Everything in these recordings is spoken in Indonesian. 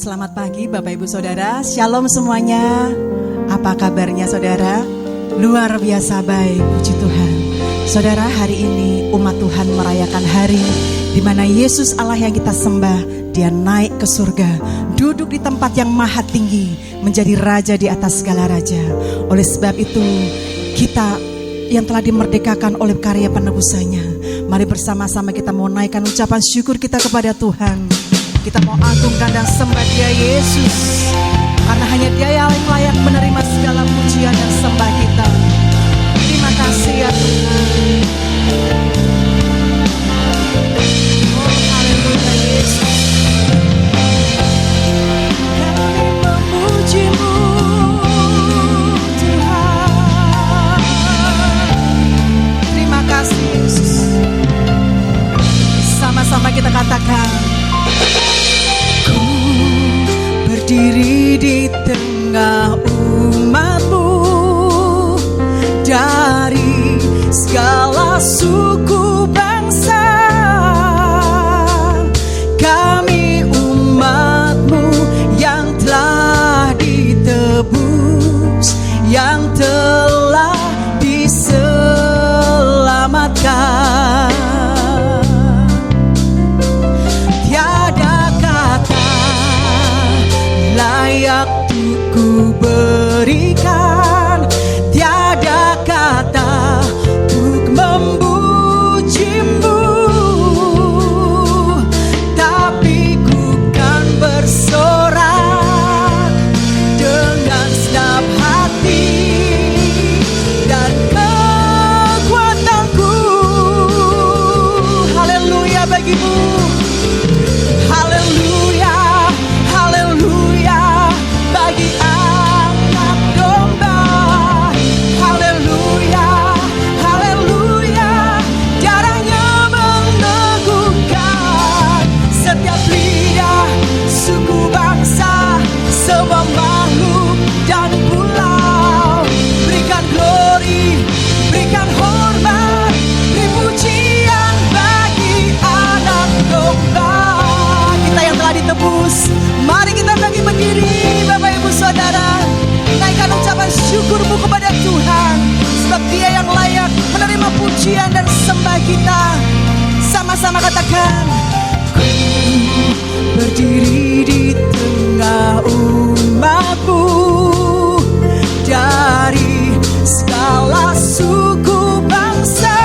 Selamat pagi Bapak Ibu Saudara, Shalom semuanya. Apa kabarnya saudara? Luar biasa baik, puji Tuhan. Saudara, hari ini umat Tuhan merayakan hari di mana Yesus Allah yang kita sembah, Dia naik ke surga, duduk di tempat yang maha tinggi, menjadi raja di atas segala raja. Oleh sebab itu, kita yang telah dimerdekakan oleh karya penebusannya, mari bersama-sama kita mau naikkan ucapan syukur kita kepada Tuhan. Kita mau agungkan dan sembah Dia Yesus, karena hanya Dia yang layak menerima segala pujian dan sembah kita. Terima kasih ya Tuhan. Oh haleluya Yesus. Kami memuji-Mu Tuhan. Terima kasih Yesus. Sama-sama kita katakan, berdiri di tengah umat-Mu dari segala suku bangsa. Kami umat-Mu yang telah ditebus, yang telah diselamatkan. Layak ku berikan, tiada kata untuk memuji-Mu, tapi ku kan bersorak dengan segenap hati dan kekuatanku. Haleluya bagi-Mu. Haleluya, haleluya bagi anak domba. Haleluya, haleluya, darahnya meneguhkan setiap lidah, suku bangsa, semua makhluk dan pulau. Berikan glory, berikan hormat, beri pujian bagi anak domba. Kita yang telah ditebus, mari kita bagi berdiri Bapak Ibu Saudara, naikkan ucapan syukur-Mu kepada Tuhan, sebab Dia yang layak menerima pujian dan sembah kita. Sama-sama katakan, ku berdiri di tengah umat-Mu dari segala suku bangsa.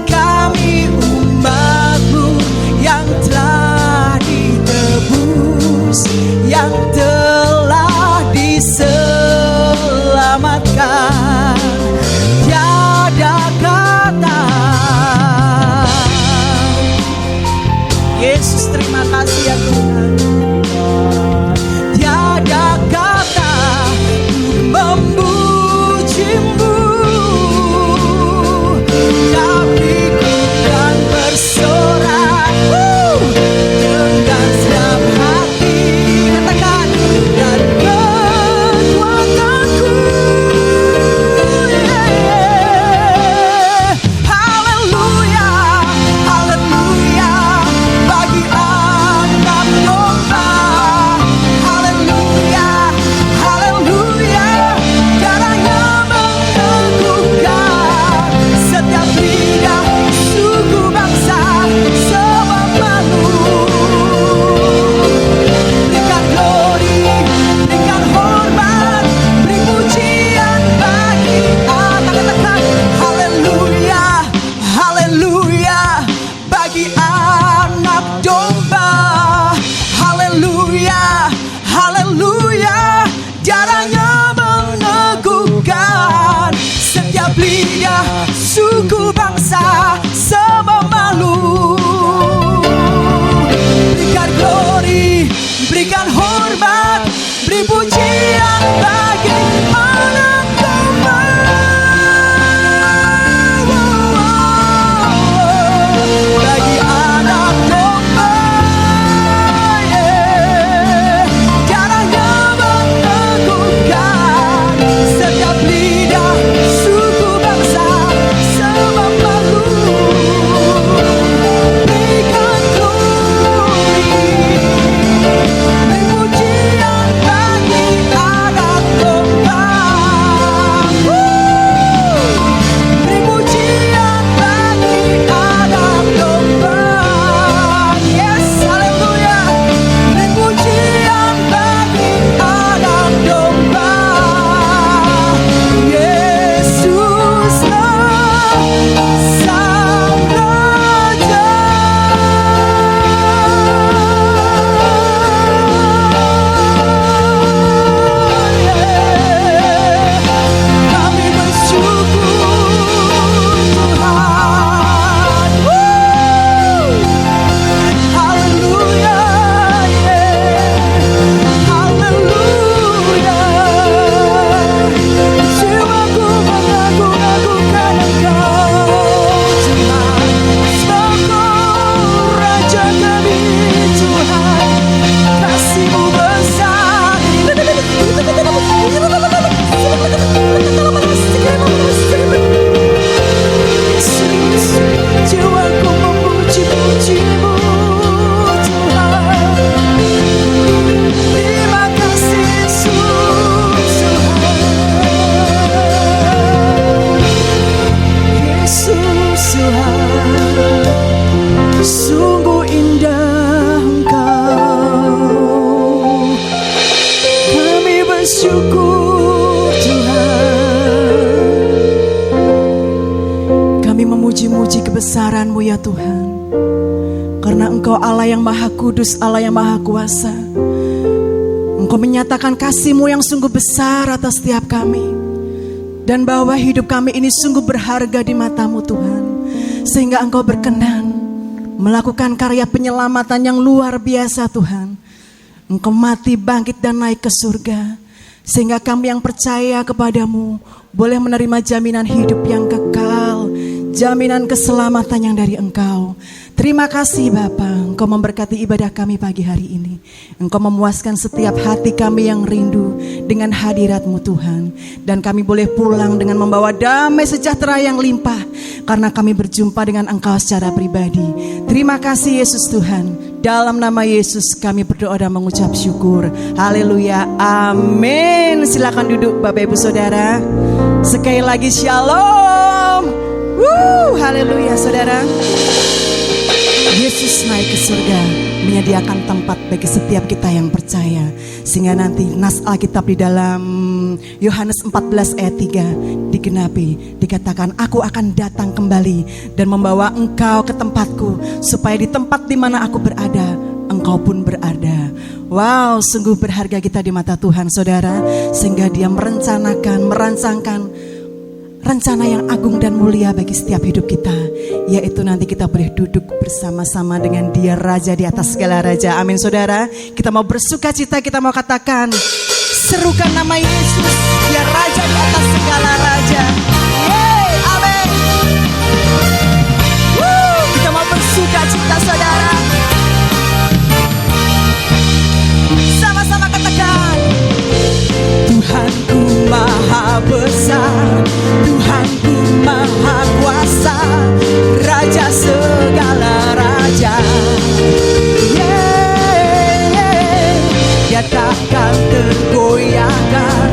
Kami umat-Mu yang telah ditebus, yang telah diselamatkan. Tiada kata. Yesus, terima kasih ya Tuhan. Tiada kata untuk memuji-Mu, tapi ku kan bersorak dengan segenap hati. Katakan, dan kekuatanku. Haleluya, haleluya bagi anak domba. Haleluya, haleluya, darahnya meneguhkan setiap lidah, suku bangsa, semua makhluk. Berikan glory, berikan hormat, beri pujian bagi anak. Katakan, haleluya, haleluya bagi anak domba. Haleluya, haleluya, darahnya meneguhkan setiap lidah, suku bangsa, semua makhluk. Berikan glory, berikan hormat, beri pujian bagi anak domba. Bagi anak domba, darahnya meneguhkan setiap lidah, suku bangsa, semua makhluk. Kami memuji-muji kebesaran-Mu ya Tuhan. Karena Engkau Allah yang Maha Kudus, Allah yang Maha Kuasa. Engkau menyatakan kasih-Mu yang sungguh besar atas setiap kami. Dan bahwa hidup kami ini sungguh berharga di mata-Mu Tuhan. Sehingga Engkau berkenan melakukan karya penyelamatan yang luar biasa Tuhan. Engkau mati, bangkit dan naik ke surga. Sehingga kami yang percaya kepadamu boleh menerima jaminan hidup yang kekal, jaminan keselamatan yang dari Engkau. Terima kasih Bapa, Engkau memberkati ibadah kami pagi hari ini. Engkau memuaskan setiap hati kami yang rindu dengan hadirat-Mu Tuhan. Dan kami boleh pulang dengan membawa damai sejahtera yang limpah, karena kami berjumpa dengan Engkau secara pribadi. Terima kasih Yesus Tuhan. Dalam nama Yesus kami berdoa dan mengucap syukur. Haleluya, amin. Silakan duduk Bapak Ibu Saudara. Sekali lagi shalom. Haleluya saudara. Yesus naik ke surga, menyediakan tempat bagi setiap kita yang percaya. Sehingga nanti nas Alkitab di dalam Yohanes 14 ayat 3 digenapi. Dikatakan, aku akan datang kembali dan membawa engkau ke tempatku, supaya di tempat di mana aku berada, engkau pun berada. Wow, sungguh berharga kita di mata Tuhan saudara. Sehingga Dia merancangkan rencana yang agung dan mulia bagi setiap hidup kita, yaitu nanti kita boleh duduk bersama-sama dengan Dia, Raja di atas segala raja. Amin saudara. Kita mau bersuka cita, kita mau katakan, serukan nama Yesus, Dia Raja di atas segala raja. Yeay, amin. Kita mau bersuka cita saudara. Sama-sama katakan, Tuhanku maha besar, Tuhanku maha kuasa, Raja segala raja. Dia takkan tergoyahkan,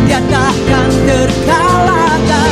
Dia takkan terkalahkan.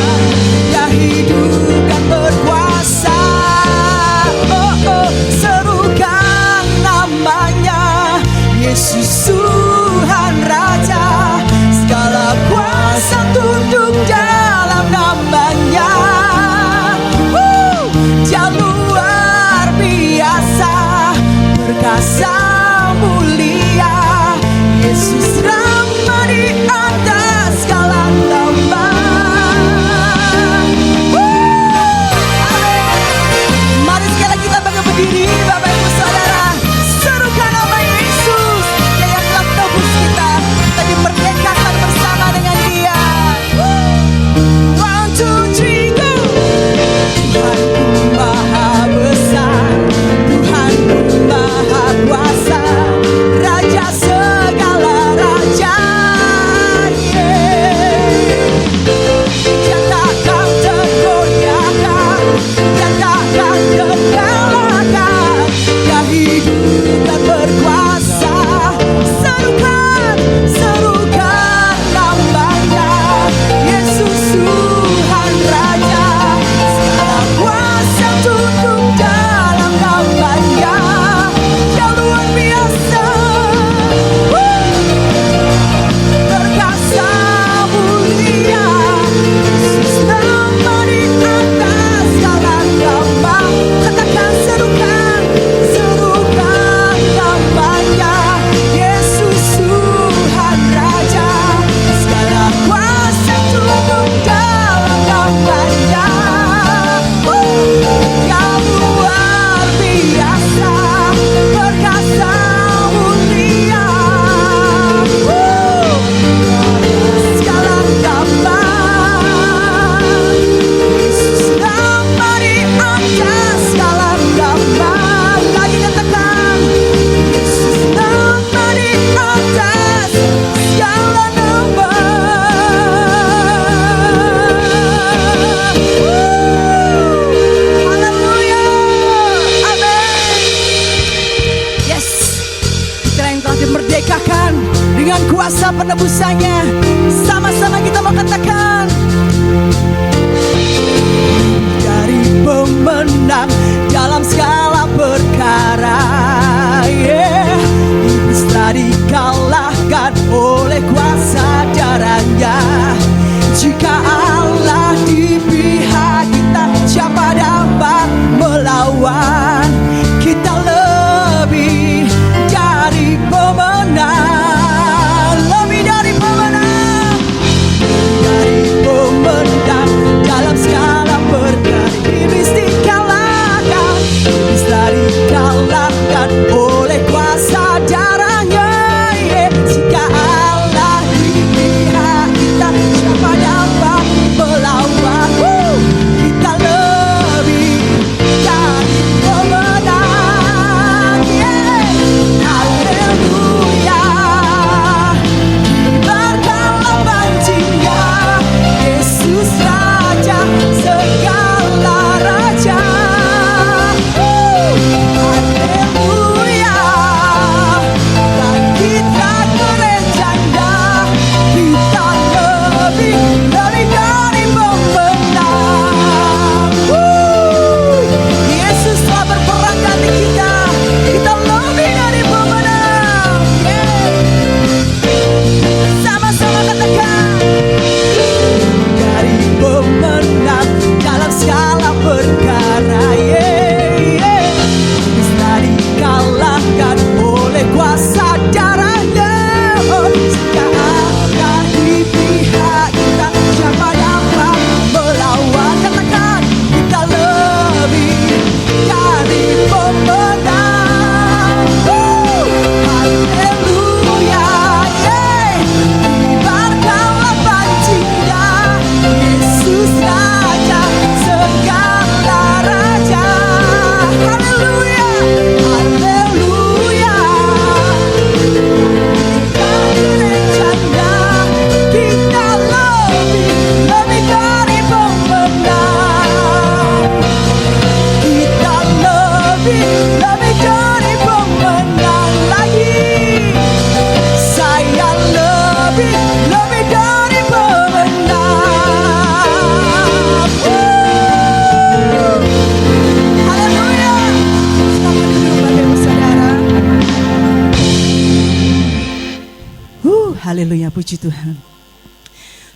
puji Tuhan.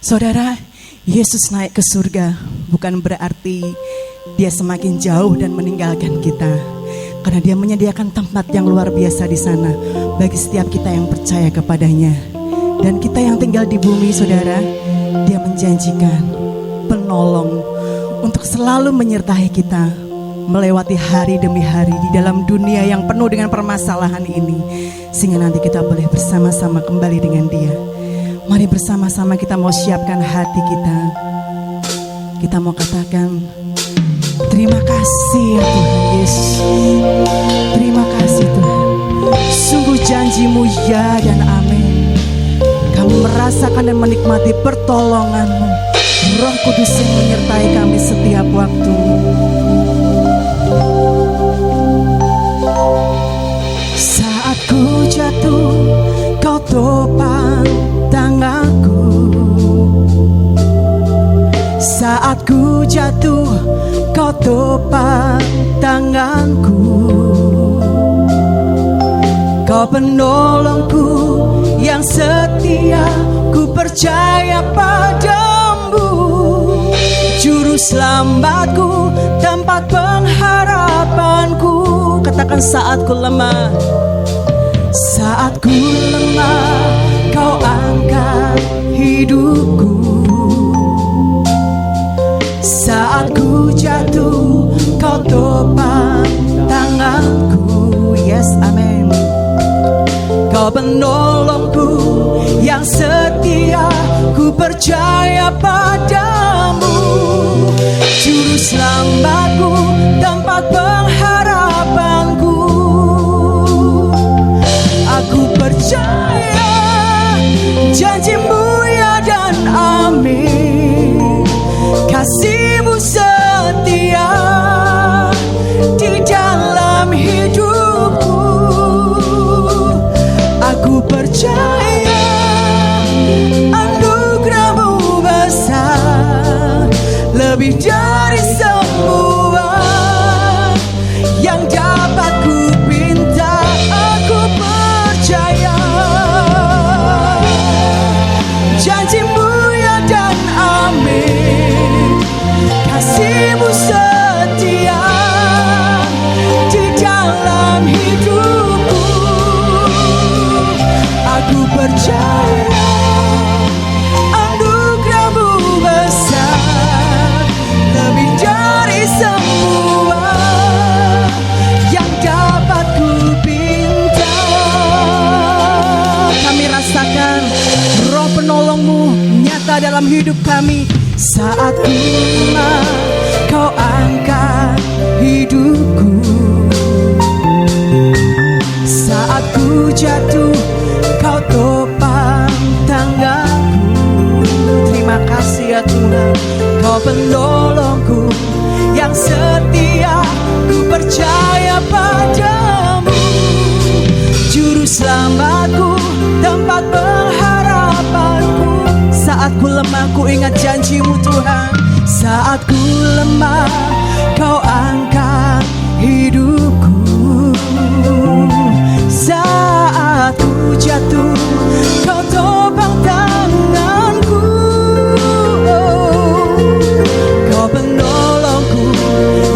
Saudara, Yesus naik ke surga bukan berarti dia semakin jauh dan meninggalkan kita, karena dia menyediakan tempat yang luar biasa di sana bagi setiap kita yang percaya kepadanya. Dan kita yang tinggal di bumi, saudara, dia menjanjikan penolong untuk selalu menyertai kita melewati hari demi hari di dalam dunia yang penuh dengan permasalahan ini, sehingga nanti kita boleh bersama-sama kembali dengan dia. Mari bersama-sama kita mau siapkan hati kita. Kita mau katakan, terima kasih ya Tuhan Yesus. Terima kasih Tuhan. Sungguh janji-Mu ya dan amin. Kami merasakan dan menikmati pertolongan-Mu. Roh Kudus yang menyertai kami setiap waktu. Saat ku jatuh, Kau topang tanganku. Saat ku jatuh, Kau topang tanganku. Kau penolongku yang setia, ku percaya padamu. Juru selamatku, tempat pengharapanku. Katakan, saat ku lemah. Saat ku lemah, Kau angkat hidupku. Saat ku jatuh, Kau topang tanganku. Yes, amin. Kau penolongku yang setia, ku percaya padamu. Juru selamatku, tempat pengharapanku. Aku percaya janji-Mu ya dan amin. Kasih-Mu setia di dalam hidupku. Aku percaya anugerah-Mu besar, lebih dari semua yang dapat ku pinta. Aku percaya janji-Mu ya dan amin. Kasih-Mu setia di dalam hidupku. Aku percaya anugerah-Mu besar, lebih dari semua yang dapat ku pinta. Kami rasakan Roh penolong-Mu nyata dalam hidup kami. Saat ku lemah, Kau angkat hidupku. Saat ku jatuh, Kau topang tanganku. Terima kasih ya Tuhan. Kau penolongku yang setia, ku percaya padamu. Juru selamatku, tempat pengharapanku. Saat ku lemah, ku ingat janji-Mu Tuhan. Saat ku lemah, Kau angkat hidupku. Saat ku jatuh, Kau topang tanganku. Kau penolongku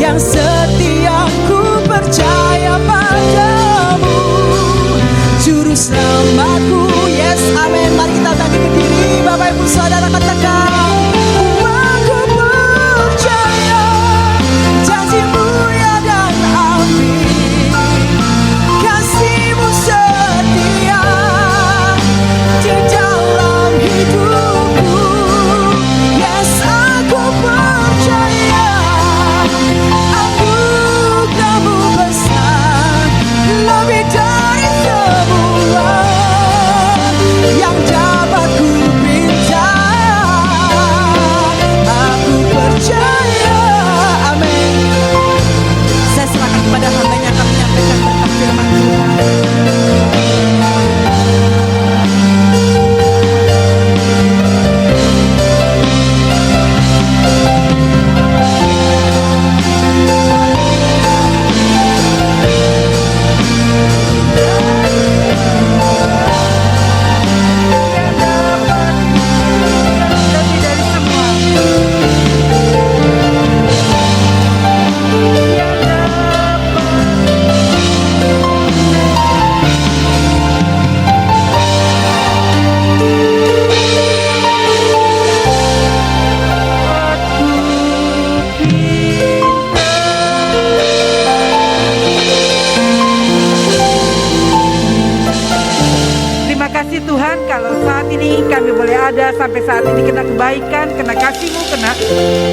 yang setia, ku percaya padamu. Juru selamatku, yes, amin. Mari kita tadi berdiri, Bapak Ibu Saudara, katakan, aku percaya ini kami boleh ada sampai saat ini kena kebaikan, kena kasih-Mu, kena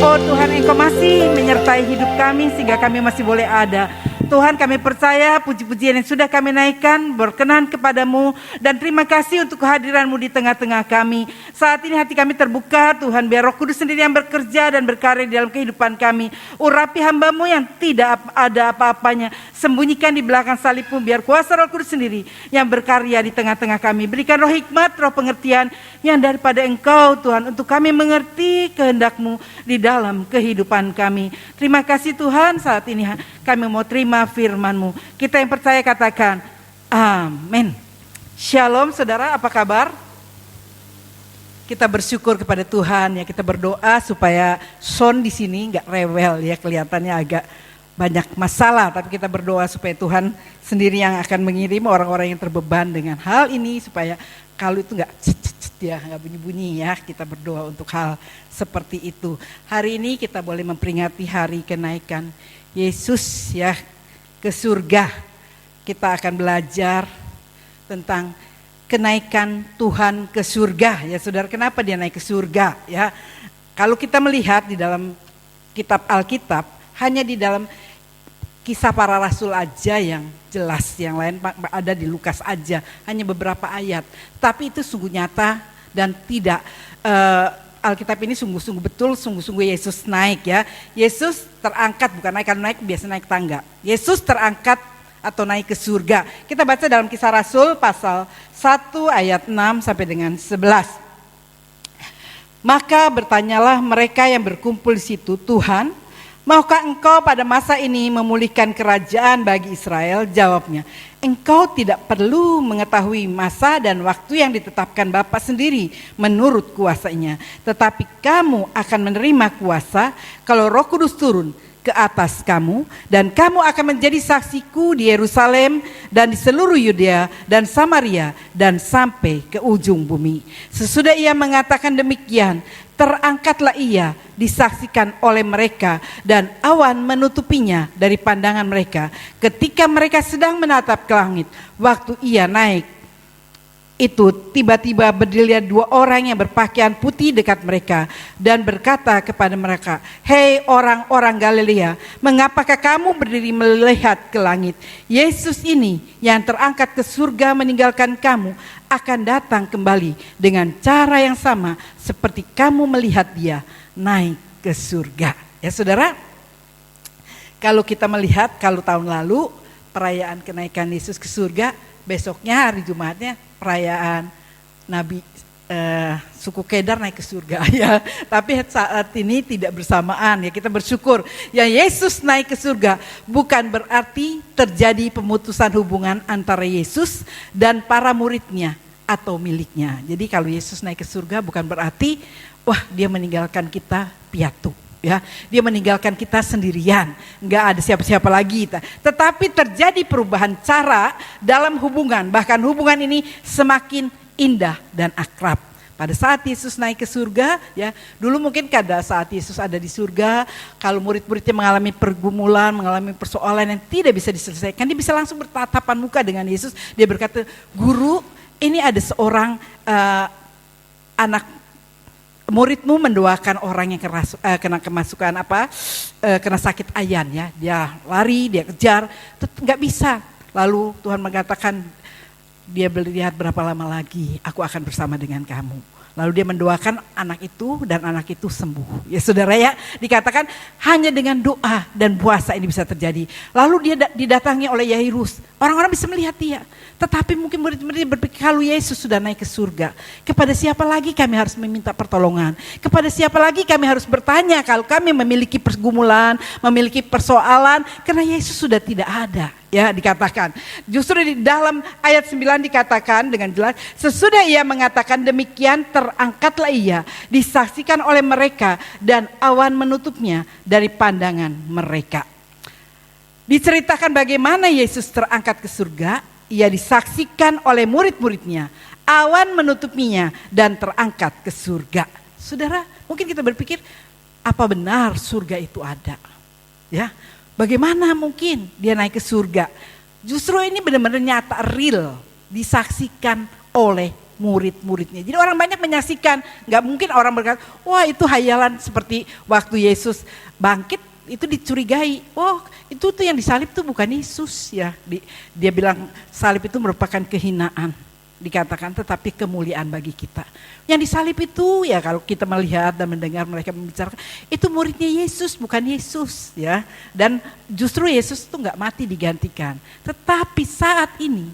oh Tuhan Engkau masih menyertai hidup kami sehingga kami masih boleh ada. Tuhan, kami percaya puji-pujian yang sudah kami naikkan berkenan kepadamu, dan terima kasih untuk kehadiran-Mu di tengah-tengah kami. Saat ini hati kami terbuka Tuhan, biar Roh Kudus sendiri yang bekerja dan berkarya di dalam kehidupan kami. Urapi hamba-Mu yang tidak ada apa-apanya, sembunyikan di belakang salib-Mu, biar kuasa Roh Kudus sendiri yang berkarya di tengah-tengah kami. Berikan roh hikmat, roh pengertian yang daripada Engkau Tuhan, untuk kami mengerti kehendak-Mu di dalam kehidupan kami. Terima kasih Tuhan, saat ini kami mau terima firman-Mu. Kita yang percaya katakan amin. Shalom saudara, apa kabar? Kita bersyukur kepada Tuhan ya, kita berdoa supaya Son di sini nggak rewel ya, kelihatannya agak banyak masalah, tapi kita berdoa supaya Tuhan sendiri yang akan mengirim orang-orang yang terbeban dengan hal ini, supaya kalau itu nggak ya, nggak bunyi-bunyi ya. Kita berdoa untuk hal seperti itu. Hari ini kita boleh memperingati hari kenaikan Yesus ya ke surga. Kita akan belajar tentang kenaikan Tuhan ke surga ya saudara. Kenapa dia naik ke surga ya? Kalau kita melihat di dalam kitab Alkitab, hanya di dalam Kisah Para Rasul aja yang jelas, yang lain ada di Lukas aja, hanya beberapa ayat. Tapi itu sungguh nyata dan tidak Alkitab ini sungguh-sungguh betul, sungguh-sungguh Yesus naik ya. Yesus terangkat, bukan naik, karena naik biasa naik tangga. Yesus terangkat atau naik ke surga. Kita baca dalam Kisah Rasul pasal 1 ayat 6 sampai dengan 11. Maka bertanyalah mereka yang berkumpul di situ, Tuhan, maukah Engkau pada masa ini memulihkan kerajaan bagi Israel? Jawabnya, Engkau tidak perlu mengetahui masa dan waktu yang ditetapkan Bapa sendiri menurut kuasanya. Tetapi kamu akan menerima kuasa kalau Roh Kudus turun ke atas kamu, dan kamu akan menjadi saksiku di Yerusalem dan di seluruh Yudea dan Samaria dan sampai ke ujung bumi. Sesudah ia mengatakan demikian, terangkatlah ia disaksikan oleh mereka, dan awan menutupinya dari pandangan mereka ketika mereka sedang menatap ke langit. Waktu ia naik itu tiba-tiba berdirilah dua orang yang berpakaian putih dekat mereka dan berkata kepada mereka, hei orang-orang Galilea, mengapakah kamu berdiri melihat ke langit? Yesus ini yang terangkat ke surga meninggalkan kamu akan datang kembali dengan cara yang sama seperti kamu melihat dia naik ke surga. Ya saudara, kalau kita melihat, kalau tahun lalu perayaan kenaikan Yesus ke surga, besoknya hari Jumatnya perayaan Nabi suku Kedar naik ke surga ya. Tapi saat ini tidak bersamaan ya. Kita bersyukur ya, Yesus naik ke surga bukan berarti terjadi pemutusan hubungan antara Yesus dan para muridnya atau miliknya. Jadi kalau Yesus naik ke surga bukan berarti wah dia meninggalkan kita piatu. Ya, dia meninggalkan kita sendirian, nggak ada siapa-siapa lagi. Tetapi terjadi perubahan cara dalam hubungan, bahkan hubungan ini semakin indah dan akrab. Pada saat Yesus naik ke surga, ya dulu mungkin pada saat Yesus ada di surga, kalau murid-muridnya mengalami pergumulan, mengalami persoalan yang tidak bisa diselesaikan, dia bisa langsung bertatapan muka dengan Yesus. Dia berkata, Guru, ini ada seorang anak muridmu mendoakan orang yang kena kemasukan kena sakit ayan ya, dia lari, dia kejar, nggak bisa. Lalu Tuhan mengatakan, dia melihat berapa lama lagi aku akan bersama dengan kamu. Lalu dia mendoakan anak itu dan anak itu sembuh. Ya saudara ya, dikatakan hanya dengan doa dan puasa ini bisa terjadi. Lalu dia didatangi oleh Yairus. Orang-orang bisa melihat dia. Tetapi mungkin murid-murid berpikir kalau Yesus sudah naik ke surga, kepada siapa lagi kami harus meminta pertolongan? Kepada siapa lagi kami harus bertanya kalau kami memiliki pergumulan, memiliki persoalan, karena Yesus sudah tidak ada. Ya dikatakan, justru di dalam ayat 9 dikatakan dengan jelas, sesudah ia mengatakan demikian terangkatlah ia disaksikan oleh mereka dan awan menutupnya dari pandangan mereka. Diceritakan bagaimana Yesus terangkat ke surga, ia disaksikan oleh murid-muridnya, awan menutupinya dan terangkat ke surga. Saudara, mungkin kita berpikir apa benar surga itu ada? Ya. Bagaimana mungkin dia naik ke surga? Justru ini benar-benar nyata, real, disaksikan oleh murid-muridnya. Jadi orang banyak menyaksikan, nggak mungkin orang berkata, wah itu hayalan seperti waktu Yesus bangkit itu dicurigai. Oh itu tuh yang disalib tuh bukan Yesus ya. Dia bilang salib itu merupakan kehinaan. Dikatakan tetapi kemuliaan bagi kita. Yang disalib itu ya kalau kita melihat dan mendengar mereka membicarakan itu muridnya Yesus bukan Yesus ya. Dan justru Yesus itu nggak mati digantikan. Tetapi saat ini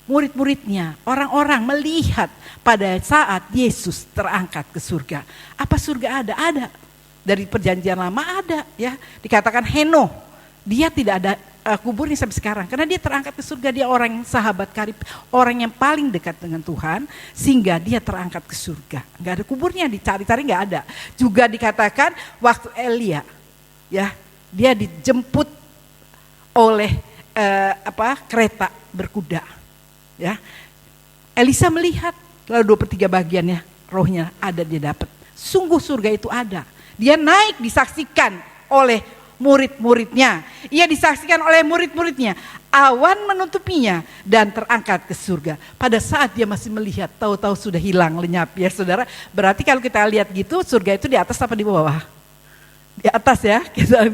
murid-muridnya orang-orang melihat pada saat Yesus terangkat ke surga. Apa surga ada? Ada. Dari perjanjian lama ada ya. Dikatakan Henokh dia tidak ada kuburnya sampai sekarang karena dia terangkat ke surga, dia orang yang sahabat karib, orang yang paling dekat dengan Tuhan sehingga dia terangkat ke surga. Enggak ada kuburnya, dicari-cari enggak ada. Juga dikatakan waktu Elia ya, dia dijemput oleh kereta berkuda ya. Elisa melihat lalu 2/3 bagiannya rohnya ada dia dapat. Sungguh surga itu ada. Dia naik disaksikan oleh murid-muridnya. Ia disaksikan oleh murid-muridnya. Awan menutupinya dan terangkat ke surga. Pada saat dia masih melihat, tahu-tahu sudah hilang lenyap ya saudara. Berarti kalau kita lihat gitu, surga itu di atas apa di bawah? Di atas ya.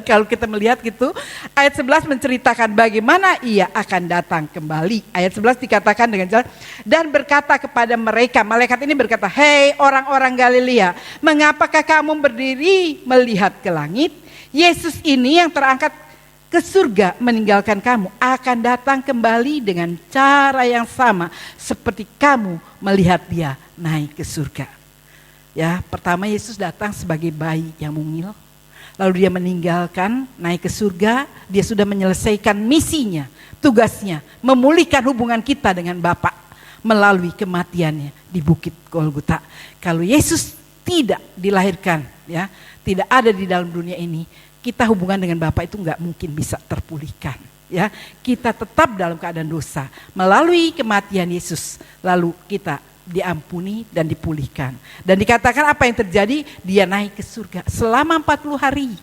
Kalau kita melihat gitu, ayat 11 menceritakan bagaimana ia akan datang kembali. Ayat 11 dikatakan dengan jelas, dan berkata kepada mereka, malaikat ini berkata, hei orang-orang Galilea, mengapakah kamu berdiri melihat ke langit? Yesus ini yang terangkat ke surga meninggalkan kamu akan datang kembali dengan cara yang sama seperti kamu melihat dia naik ke surga. Ya, pertama Yesus datang sebagai bayi yang mungil. Lalu dia meninggalkan, naik ke surga, dia sudah menyelesaikan misinya, tugasnya, memulihkan hubungan kita dengan Bapa melalui kematiannya di Bukit Golgota. Kalau Yesus tidak dilahirkan, ya, tidak ada di dalam dunia ini, kita hubungan dengan Bapa itu nggak mungkin bisa terpulihkan. Ya, kita tetap dalam keadaan dosa. Melalui kematian Yesus, lalu kita diampuni dan dipulihkan. Dan dikatakan apa yang terjadi? Dia naik ke surga selama 40 hari.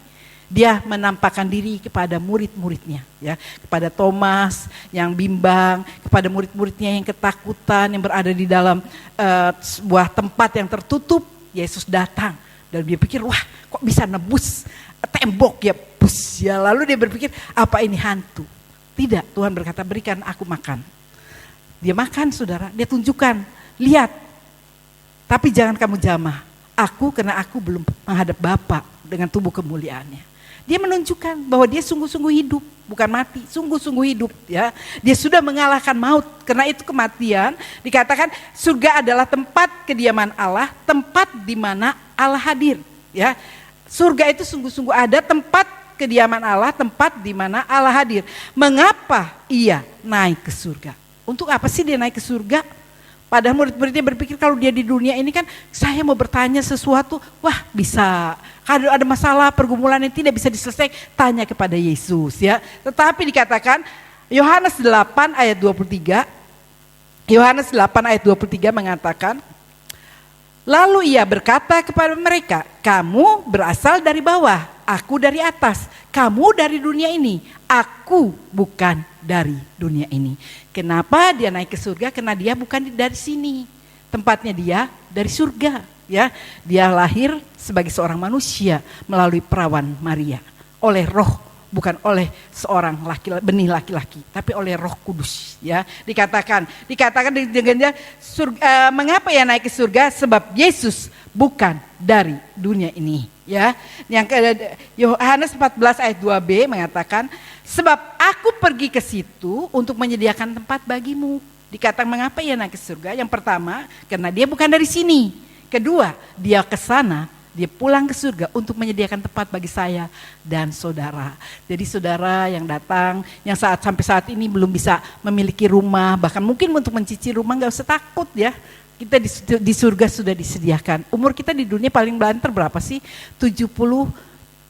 Dia menampakkan diri kepada murid-muridnya, ya, kepada Thomas yang bimbang, kepada murid-muridnya yang ketakutan, yang berada di dalam sebuah tempat yang tertutup. Yesus datang dan dia pikir, wah, kok bisa nebus tembok ya, bus ya. Lalu dia berpikir, apa ini hantu? Tidak, Tuhan berkata, berikan aku makan. Dia makan, saudara, dia tunjukkan, lihat, tapi jangan kamu jamah. Karena aku belum menghadap Bapa dengan tubuh kemuliaannya. Dia menunjukkan bahwa dia sungguh-sungguh hidup, bukan mati, sungguh-sungguh hidup ya. Dia sudah mengalahkan maut, karena itu kematian. Dikatakan surga adalah tempat kediaman Allah, tempat di mana Allah hadir ya. Surga itu sungguh-sungguh ada tempat kediaman Allah, tempat di mana Allah hadir. Mengapa ia naik ke surga? Untuk apa sih dia naik ke surga? Padahal murid-muridnya berpikir kalau dia di dunia ini kan, saya mau bertanya sesuatu, wah bisa. Kalau ada masalah pergumulan yang tidak bisa diselesaikan, tanya kepada Yesus ya. Tetapi dikatakan Yohanes 8 ayat 23, Yohanes 8 ayat 23 mengatakan, lalu ia berkata kepada mereka, kamu berasal dari bawah, aku dari atas. Kamu dari dunia ini, aku bukan dari dunia ini. Kenapa dia naik ke surga? Karena dia bukan dari sini. Tempatnya dia dari surga. Ya, dia lahir sebagai seorang manusia melalui perawan Maria. Oleh roh, bukan oleh seorang benih laki-laki, tapi oleh Roh Kudus. Ya, dikatakan dengan surga, mengapa ia naik ke surga? Sebab Yesus bukan dari dunia ini. Ya, yang Yohanes 14 ayat 2b mengatakan, sebab aku pergi ke situ untuk menyediakan tempat bagimu. Dikatakan mengapa ia naik ke surga? Yang pertama, karena dia bukan dari sini. Kedua, dia ke sana, dia pulang ke surga untuk menyediakan tempat bagi saya dan saudara. Jadi saudara yang datang, yang sampai saat ini belum bisa memiliki rumah, bahkan mungkin untuk mencicil rumah, gak usah takut ya. Kita di surga sudah disediakan. Umur kita di dunia paling banter berapa sih? 70,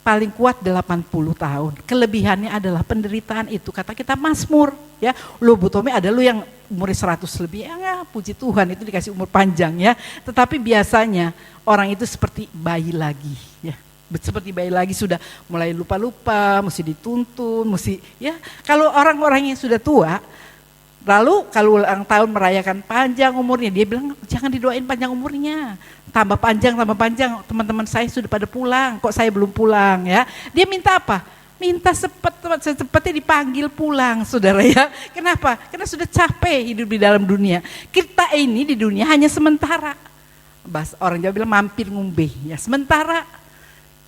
paling kuat 80 tahun. Kelebihannya adalah penderitaan itu. Kata kita Mazmur ya. Lu Bu Tommy ada lu yang umurnya 100 lebih. Ya puji Tuhan itu dikasih umur panjang ya. Tetapi biasanya orang itu seperti bayi lagi ya. Seperti bayi lagi sudah mulai lupa-lupa, mesti dituntun, mesti ya. Kalau orang-orang yang sudah tua, Lalu kalau ulang tahun merayakan panjang umurnya, dia bilang jangan didoain panjang umurnya. Tambah panjang, teman-teman saya sudah pada pulang, kok saya belum pulang ya. Dia minta apa? Minta secepatnya dipanggil pulang, saudara ya. Kenapa? Karena sudah capek hidup di dalam dunia. Kita ini di dunia hanya sementara. Orang Jawa bilang mampir ngumbe ya, sementara.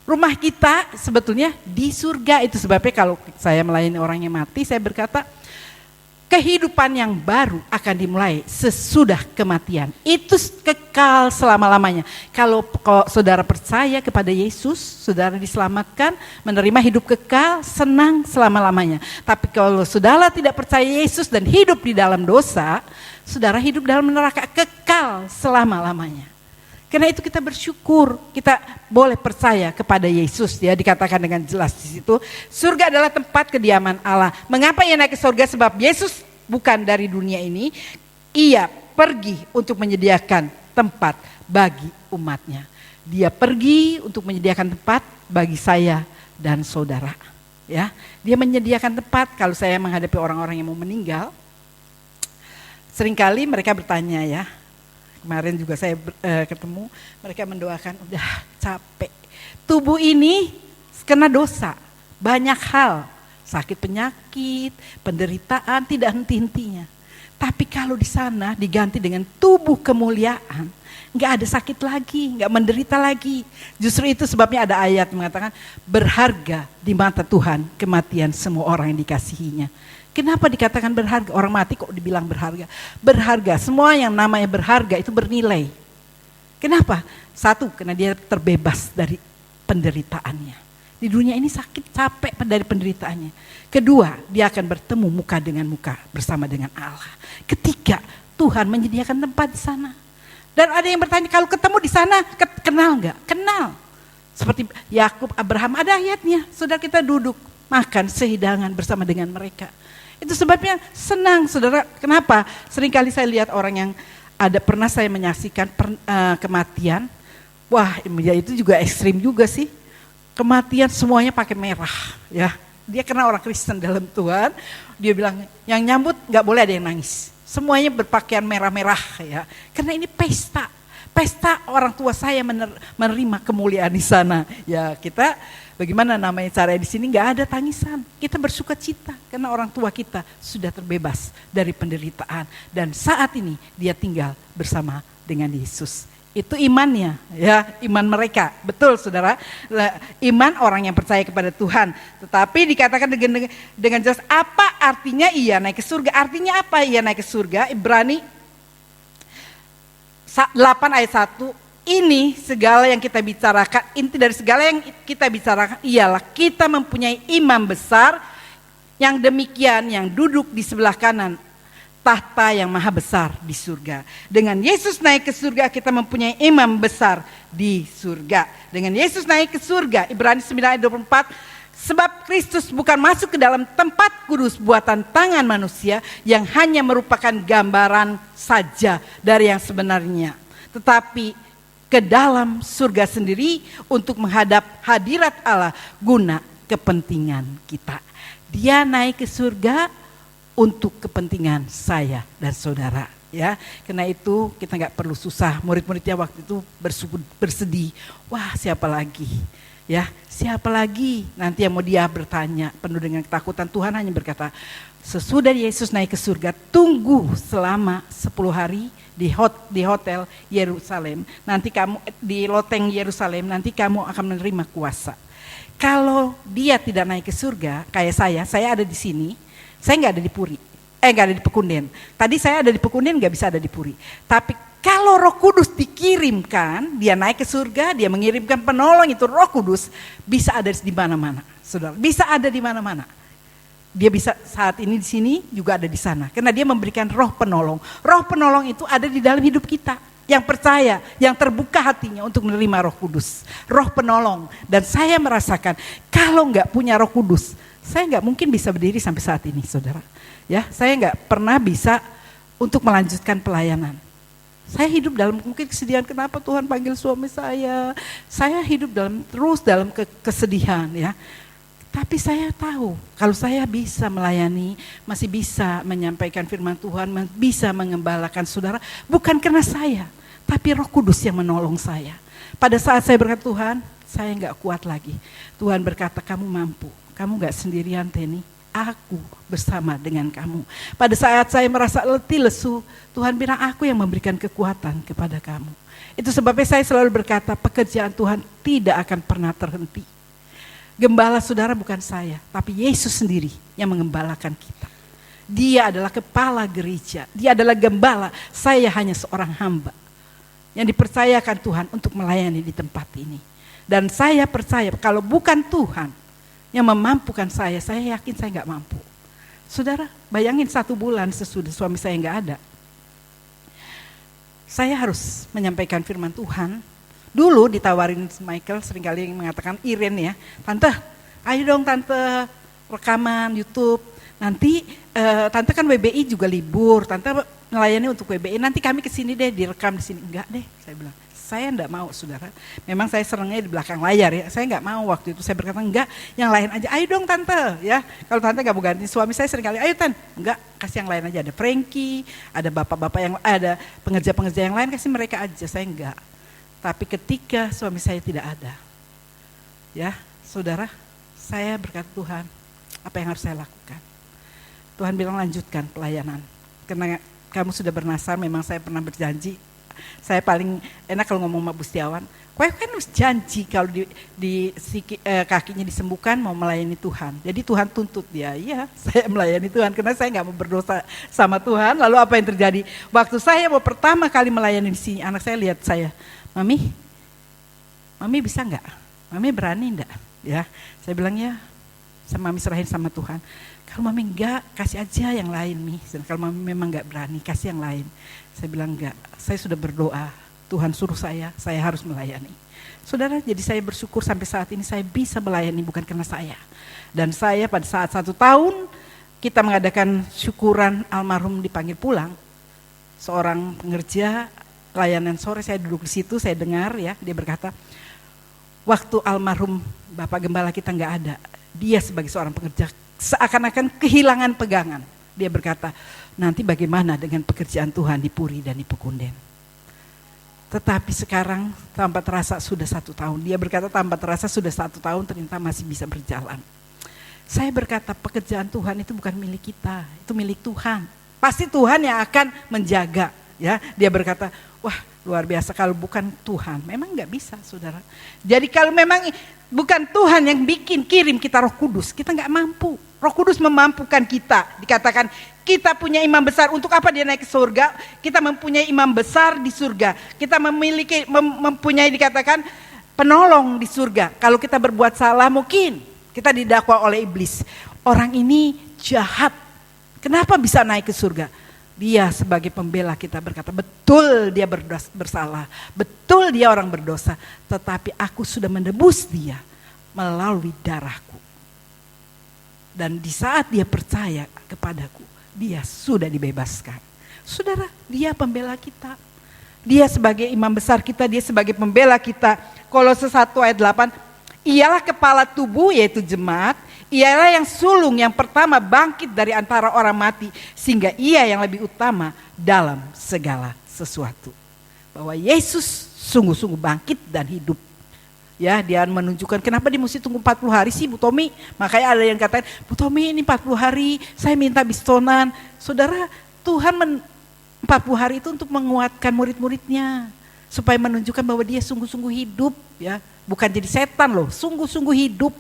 Rumah kita sebetulnya di surga. Itu sebabnya kalau saya melayani orang yang mati, saya berkata kehidupan yang baru akan dimulai sesudah kematian. Itu kekal selama-lamanya. Kalau saudara percaya kepada Yesus, saudara diselamatkan, menerima hidup kekal, senang selama-lamanya. Tapi kalau saudara tidak percaya Yesus dan hidup di dalam dosa, saudara hidup dalam neraka kekal selama-lamanya. Karena itu kita bersyukur, kita boleh percaya kepada Yesus ya, dikatakan dengan jelas di situ. Surga adalah tempat kediaman Allah. Mengapa ia naik ke surga? Sebab Yesus bukan dari dunia ini, ia pergi untuk menyediakan tempat bagi umatnya. Dia pergi untuk menyediakan tempat bagi saya dan saudara. Ya, dia menyediakan tempat. Kalau saya menghadapi orang-orang yang mau meninggal, seringkali mereka bertanya ya. Kemarin juga saya ketemu, mereka mendoakan, udah capek. Tubuh ini kena dosa, banyak hal, sakit penyakit, penderitaan, tidak henti-hentinya. Tapi kalau di sana diganti dengan tubuh kemuliaan, nggak ada sakit lagi, nggak menderita lagi. Justru itu sebabnya ada ayat mengatakan, berharga di mata Tuhan kematian semua orang yang dikasihinya. Kenapa dikatakan berharga? Orang mati kok dibilang berharga? Berharga, semua yang namanya berharga itu bernilai. Kenapa? Satu, karena dia terbebas dari penderitaannya. Di dunia ini sakit, capek dari penderitaannya. Kedua, dia akan bertemu muka dengan muka bersama dengan Allah. Ketiga, Tuhan menyediakan tempat di sana. Dan ada yang bertanya, kalau ketemu di sana, kenal nggak? Kenal. Seperti Yakub, Abraham, ada ayatnya. Saudara, kita duduk, makan sehidangan bersama dengan mereka. Itu sebabnya senang, saudara. Kenapa? Seringkali saya lihat orang yang pernah saya menyaksikan kematian. Wah, ya itu juga ekstrim juga sih. Kematian semuanya pakai merah, ya. Dia karena orang Kristen dalam Tuhan, dia bilang yang nyambut nggak boleh ada yang nangis. Semuanya berpakaian merah-merah, ya. Karena ini pesta. Pesta orang tua saya menerima kemuliaan di sana. Ya, kita bagaimana namanya cara di sini nggak ada tangisan. Kita bersuka cita karena orang tua kita sudah terbebas dari penderitaan dan saat ini dia tinggal bersama dengan Yesus. Itu imannya, ya, iman mereka. Betul, saudara. Iman orang yang percaya kepada Tuhan. Tetapi dikatakan dengan jelas apa artinya ia naik ke surga? Artinya apa ia naik ke surga? Ibrani 8 ayat 1, ini segala yang kita bicarakan, inti dari segala yang kita bicarakan ialah kita mempunyai imam besar yang demikian, yang duduk di sebelah kanan tahta yang maha besar di surga. Dengan Yesus naik ke surga, kita mempunyai imam besar di surga. Dengan Yesus naik ke surga, Ibrani 9 ayat 24, sebab Kristus bukan masuk ke dalam tempat kudus buatan tangan manusia yang hanya merupakan gambaran saja dari yang sebenarnya, tetapi ke dalam surga sendiri untuk menghadap hadirat Allah guna kepentingan kita. Dia naik ke surga untuk kepentingan saya dan saudara, ya. Karena itu kita nggak perlu susah. Murid-muridnya waktu itu bersedih. Wah, siapa lagi? Ya, siapa lagi nanti yang mau dia bertanya penuh dengan ketakutan. Tuhan hanya berkata, sesudah Yesus naik ke surga, tunggu selama 10 hari di hotel Yerusalem. Nanti kamu di loteng Yerusalem, nanti kamu akan menerima kuasa. Kalau dia tidak naik ke surga, kayak saya ada di sini, saya nggak ada di Puri, nggak ada di Pekunden. Tadi saya ada di Pekunden, nggak bisa ada di Puri. Tapi kalau Roh Kudus dikirimkan, dia naik ke surga, dia mengirimkan penolong itu Roh Kudus, bisa ada di mana-mana, saudara. Bisa ada di mana-mana. Dia bisa saat ini di sini juga ada di sana, karena dia memberikan Roh penolong. Roh penolong itu ada di dalam hidup kita, yang percaya, yang terbuka hatinya untuk menerima Roh Kudus, Roh penolong. Dan saya merasakan kalau nggak punya Roh Kudus, saya nggak mungkin bisa berdiri sampai saat ini, saudara. Ya, saya nggak pernah bisa untuk melanjutkan pelayanan. Saya hidup dalam mungkin kesedihan, kenapa Tuhan panggil suami saya hidup terus dalam kesedihan, ya. Tapi saya tahu kalau saya bisa melayani, masih bisa menyampaikan firman Tuhan, bisa mengembalakan saudara, bukan karena saya, tapi Roh Kudus yang menolong saya. Pada saat saya berkata, Tuhan, saya enggak kuat lagi. Tuhan berkata, kamu mampu, kamu enggak sendirian Teni, aku bersama dengan kamu. Pada saat saya merasa letih lesu, Tuhan bilang, aku yang memberikan kekuatan kepada kamu. Itu sebabnya saya selalu berkata, pekerjaan Tuhan tidak akan pernah terhenti. Gembala saudara bukan saya, tapi Yesus sendiri yang mengembalakan kita. Dia adalah kepala gereja, dia adalah gembala, saya hanya seorang hamba yang dipercayakan Tuhan untuk melayani di tempat ini. Dan saya percaya kalau bukan Tuhan yang memampukan saya yakin saya nggak mampu. Saudara, bayangin 1 bulan sesudah suami saya nggak ada. Saya harus menyampaikan firman Tuhan. Dulu ditawarin Michael, seringkali mengatakan, Iren ya, Tante, ayo dong Tante rekaman YouTube. Nanti Tante kan WBI juga libur, Tante melayani untuk WBI, nanti kami kesini deh direkam di sini. Enggak deh, saya bilang. Saya enggak mau saudara, memang saya senangnya di belakang layar ya, saya enggak mau waktu itu, saya berkata enggak, yang lain aja, ayo dong Tante ya, kalau Tante enggak mau ganti suami saya seringkali, ayo Tan, enggak, kasih yang lain aja, ada Frankie, ada bapak-bapak yang, ada pengerja-pengerja yang lain, kasih mereka aja, saya enggak. Tapi ketika suami saya tidak ada, ya saudara, saya berkata Tuhan, apa yang harus saya lakukan? Tuhan bilang lanjutkan pelayanan, karena kamu sudah bernasar, memang saya pernah berjanji. Saya paling enak kalau ngomong sama Bustiawan, kau kan harus janji kalau kakinya disembuhkan mau melayani Tuhan. Jadi Tuhan tuntut dia, iya saya melayani Tuhan karena saya nggak mau berdosa sama Tuhan. Lalu apa yang terjadi? Waktu saya mau pertama kali melayani di sini, anak saya lihat saya, Mami bisa nggak? Mami berani nggak? Ya, saya bilang ya, Mami serahin sama Tuhan. Kalau Mami enggak, kasih aja yang lain Mi. Kalau Mami memang enggak berani, kasih yang lain. Saya bilang enggak, saya sudah berdoa. Tuhan suruh saya harus melayani. Saudara, jadi saya bersyukur sampai saat ini saya bisa melayani bukan karena saya. Dan saya pada saat 1 tahun kita mengadakan syukuran almarhum dipanggil pulang. Seorang pengerja layanan sore, saya duduk di situ, saya dengar ya, dia berkata, waktu almarhum Bapak Gembala kita enggak ada, dia sebagai seorang pengerja seakan-akan kehilangan pegangan. Dia berkata, nanti bagaimana dengan pekerjaan Tuhan di Puri dan di Pekunden. Tetapi sekarang tanpa terasa sudah 1 tahun. Dia berkata tanpa terasa sudah 1 tahun ternyata masih bisa berjalan. Saya berkata pekerjaan Tuhan itu bukan milik kita, itu milik Tuhan. Pasti Tuhan yang akan menjaga. Ya, dia berkata, wah luar biasa kalau bukan Tuhan. Memang gak bisa saudara. Jadi kalau memang bukan Tuhan yang kirim kita Roh Kudus, kita gak mampu. Roh Kudus memampukan kita. Dikatakan kita punya imam besar, untuk apa dia naik ke surga? Kita mempunyai imam besar di surga. Kita mempunyai dikatakan penolong di surga. Kalau kita berbuat salah mungkin kita didakwa oleh iblis. Orang ini jahat. Kenapa bisa naik ke surga? Dia sebagai pembela kita berkata, betul dia bersalah, betul dia orang berdosa, tetapi aku sudah menebus dia melalui darahku. Dan di saat dia percaya kepadaku, dia sudah dibebaskan. Saudara, dia pembela kita. Dia sebagai imam besar kita, dia sebagai pembela kita. Kolose 1 ayat 8, ialah kepala tubuh yaitu jemaat, ialah yang sulung yang pertama bangkit dari antara orang mati, sehingga ia yang lebih utama dalam segala sesuatu. Bahwa Yesus sungguh-sungguh bangkit dan hidup. Ya, dia menunjukkan kenapa dia mesti tunggu 40 hari sih Bu Tommy. Makanya ada yang katakan, Bu Tommy ini 40 hari saya minta bistonan. Saudara, Tuhan 40 hari itu untuk menguatkan murid-muridnya. Supaya menunjukkan bahwa dia sungguh-sungguh hidup. Ya, bukan jadi setan loh, sungguh-sungguh hidup.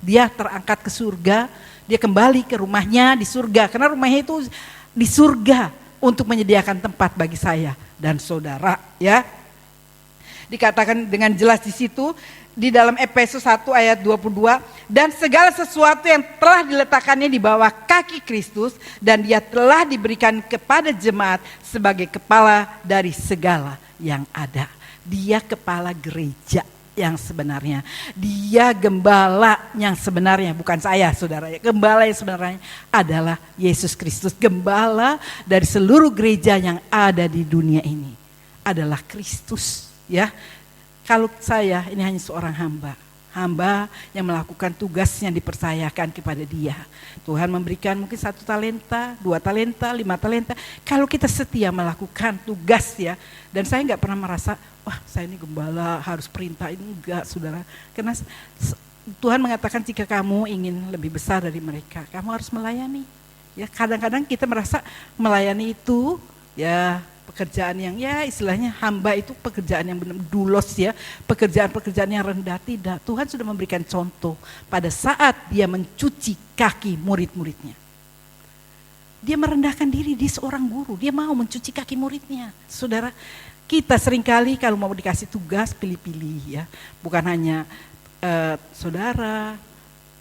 Dia terangkat ke surga, dia kembali ke rumahnya di surga. Karena rumahnya itu di surga untuk menyediakan tempat bagi saya dan saudara. Ya, dikatakan dengan jelas di situ di dalam Efesus 1 ayat 22, dan segala sesuatu yang telah diletakkannya di bawah kaki Kristus dan dia telah diberikan kepada jemaat sebagai kepala dari segala yang ada. Dia kepala gereja yang sebenarnya. Dia gembala yang sebenarnya, bukan saya saudara. Gembala yang sebenarnya adalah Yesus Kristus. Gembala dari seluruh gereja yang ada di dunia ini adalah Kristus. Ya, kalau saya ini hanya seorang hamba, hamba yang melakukan tugas yang dipercayakan kepada dia. Tuhan memberikan mungkin 1 talenta, 2 talenta, 5 talenta. Kalau kita setia melakukan tugas ya, dan saya nggak pernah merasa, wah saya ini gembala harus perintah, ini enggak saudara. Karena Tuhan mengatakan jika kamu ingin lebih besar dari mereka, kamu harus melayani. Ya kadang-kadang kita merasa melayani itu ya pekerjaan yang ya istilahnya hamba itu pekerjaan yang benar dulos ya, pekerjaan-pekerjaan yang rendah. Tidak, Tuhan sudah memberikan contoh pada saat dia mencuci kaki murid-muridnya. Dia merendahkan diri, dia seorang guru, dia mau mencuci kaki muridnya. Saudara, kita seringkali kalau mau dikasih tugas pilih-pilih ya, bukan hanya saudara,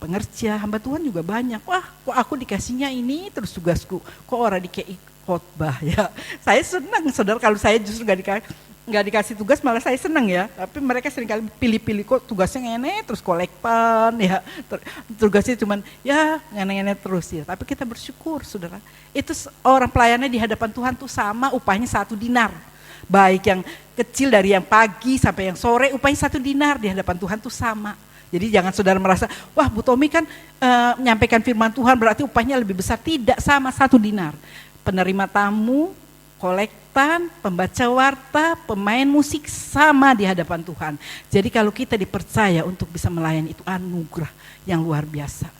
pengerja, hamba Tuhan juga banyak. Wah, kok aku dikasihnya ini terus tugasku, kok orang dikasih khotbah ya. Saya senang saudara kalau saya justru nggak dikasih tugas, malah saya senang ya. Tapi mereka seringkali pilih-pilih, kok tugasnya ngene terus kolekpan ya. Tugasnya cuman ya ngene-ngene terus ya. Tapi kita bersyukur saudara. Itu orang pelayannya di hadapan Tuhan tuh sama upahnya 1 dinar. Baik yang kecil dari yang pagi sampai yang sore upahnya 1 dinar di hadapan Tuhan tuh sama. Jadi jangan saudara merasa, wah Bu Tommy kan menyampaikan firman Tuhan berarti upahnya lebih besar. Tidak, sama 1 dinar. Penerima tamu, kolektan, pembaca warta, pemain musik sama di hadapan Tuhan. Jadi kalau kita dipercaya untuk bisa melayani itu anugerah yang luar biasa.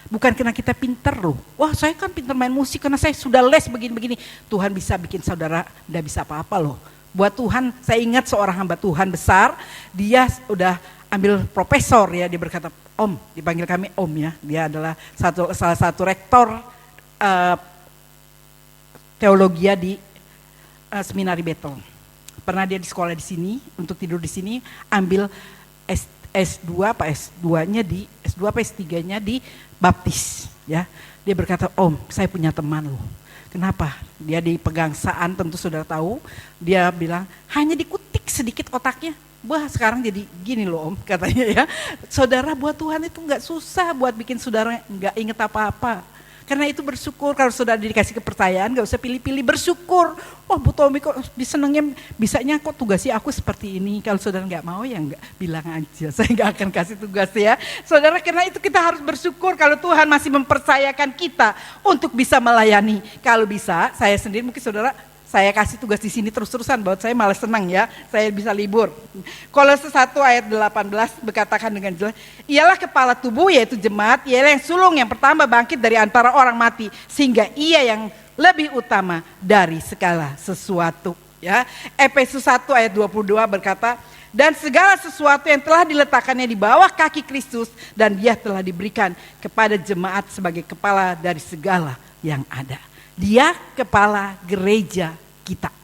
Bukan karena kita pinter loh. Wah saya kan pinter main musik karena saya sudah les begini-begini. Tuhan bisa bikin saudara tidak bisa apa-apa loh. Buat Tuhan, saya ingat seorang hamba Tuhan besar, dia udah ambil profesor ya, dia berkata, Om, dipanggil kami Om ya. Dia adalah salah satu rektor teologi di Seminari Betel. Pernah dia di sekolah di sini, untuk tidur di sini, ambil S2 apa S2-nya di S2 apa S3-nya di Baptis, ya. Dia berkata, "Om, saya punya teman loh." Kenapa? Dia dipegang saan, tentu saudara tahu. Dia bilang, "Hanya dikutik sedikit otaknya." Wah, sekarang jadi gini loh Om, katanya ya. Saudara, buat Tuhan itu enggak susah buat bikin saudara enggak inget apa-apa. Karena itu bersyukur, kalau saudara dikasih kepercayaan gak usah pilih-pilih, bersyukur. Oh Bu Tommy kok senengnya, bisanya kok tugasnya aku seperti ini. Kalau saudara gak mau ya gak, bilang aja, saya gak akan kasih tugas ya. Saudara, karena itu kita harus bersyukur kalau Tuhan masih mempercayakan kita untuk bisa melayani. Kalau bisa, saya sendiri mungkin saudara, saya kasih tugas di sini terus-terusan, buat saya malah senang ya, saya bisa libur. Kolose 1 ayat 18 berkatakan dengan jelas, ialah kepala tubuh yaitu jemaat, ialah yang sulung yang pertama bangkit dari antara orang mati, sehingga ia yang lebih utama dari segala sesuatu. Ya, Efesus 1 ayat 22 berkata, dan segala sesuatu yang telah diletakkannya di bawah kaki Kristus, dan dia telah diberikan kepada jemaat sebagai kepala dari segala yang ada. Dia kepala gereja kita.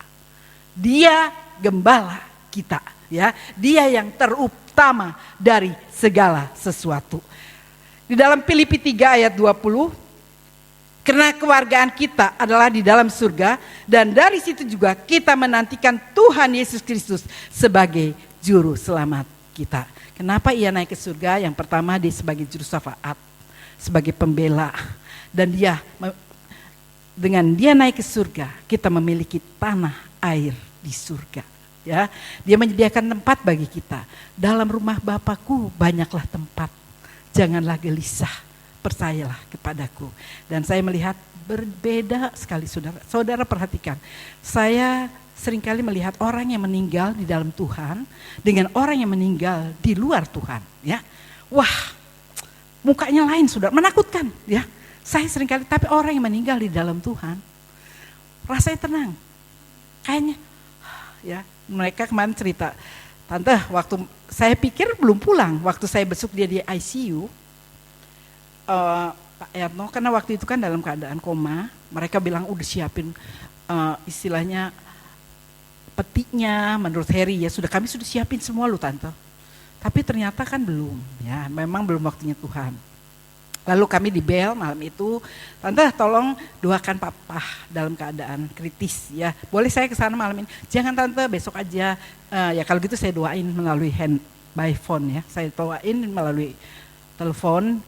Dia gembala kita, ya. Dia yang terutama dari segala sesuatu. Di dalam Filipi 3 ayat 20, karena kewargaan kita adalah di dalam surga, dan dari situ juga kita menantikan Tuhan Yesus Kristus sebagai juru selamat kita. Kenapa ia naik ke surga? Yang pertama, dia sebagai juru syafaat, sebagai pembela, dan dengan dia naik ke surga, kita memiliki tanah air di surga. Ya, dia menyediakan tempat bagi kita. Dalam rumah Bapakku banyaklah tempat. Janganlah gelisah, percayalah kepadaku. Dan saya melihat berbeda sekali saudara. Saudara perhatikan, saya seringkali melihat orang yang meninggal di dalam Tuhan dengan orang yang meninggal di luar Tuhan. Ya, wah, mukanya lain saudara, menakutkan. Ya. Saya seringkali, tapi orang yang meninggal di dalam Tuhan, rasanya tenang. Kayaknya, ya mereka kemarin cerita, Tante waktu saya pikir belum pulang, waktu saya besuk dia di ICU, Pak Erno, karena waktu itu kan dalam keadaan koma, mereka bilang udah siapin istilahnya petinya, menurut Harry ya kami sudah siapin semua loh Tante. Tapi ternyata kan belum, ya memang belum waktunya Tuhan. Lalu kami di bel malam itu, Tante tolong doakan Papa dalam keadaan kritis ya. Boleh saya ke sana malam ini? Jangan Tante, besok aja. Ya kalau gitu saya doain melalui by phone ya. Saya doain melalui telepon.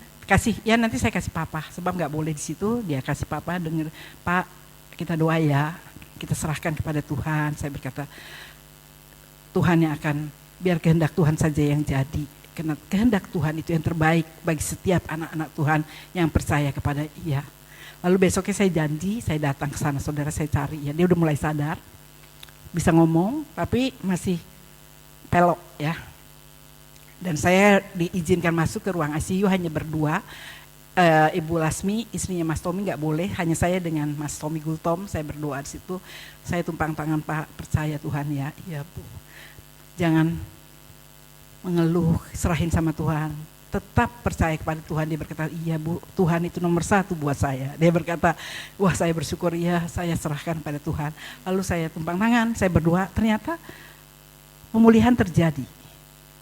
Nanti saya kasih Papa, sebab nggak boleh di situ. Dia kasih Papa denger, Pak kita doa ya, kita serahkan kepada Tuhan. Saya berkata, Tuhan yang akan, biar kehendak Tuhan saja yang jadi. Karena kehendak Tuhan itu yang terbaik bagi setiap anak-anak Tuhan yang percaya kepada Ia. Lalu besoknya saya janji, saya datang ke sana, saudara, saya cari ya. Dia udah mulai sadar, bisa ngomong, tapi masih pelok ya. Dan saya diizinkan masuk ke ruang ICU hanya berdua. Ibu Lasmi, istrinya Mas Tommy nggak boleh, hanya saya dengan Mas Tommy Gultom, saya berdoa di situ. Saya tumpang tangan, Pak, percaya Tuhan ya. Iya Bu, jangan mengeluh, serahin sama Tuhan. Tetap percaya kepada Tuhan. Dia berkata, iya Bu, Tuhan itu nomor 1 buat saya. Dia berkata, wah saya bersyukur ya, saya serahkan pada Tuhan. Lalu saya tumpang tangan, saya berdoa, ternyata pemulihan terjadi.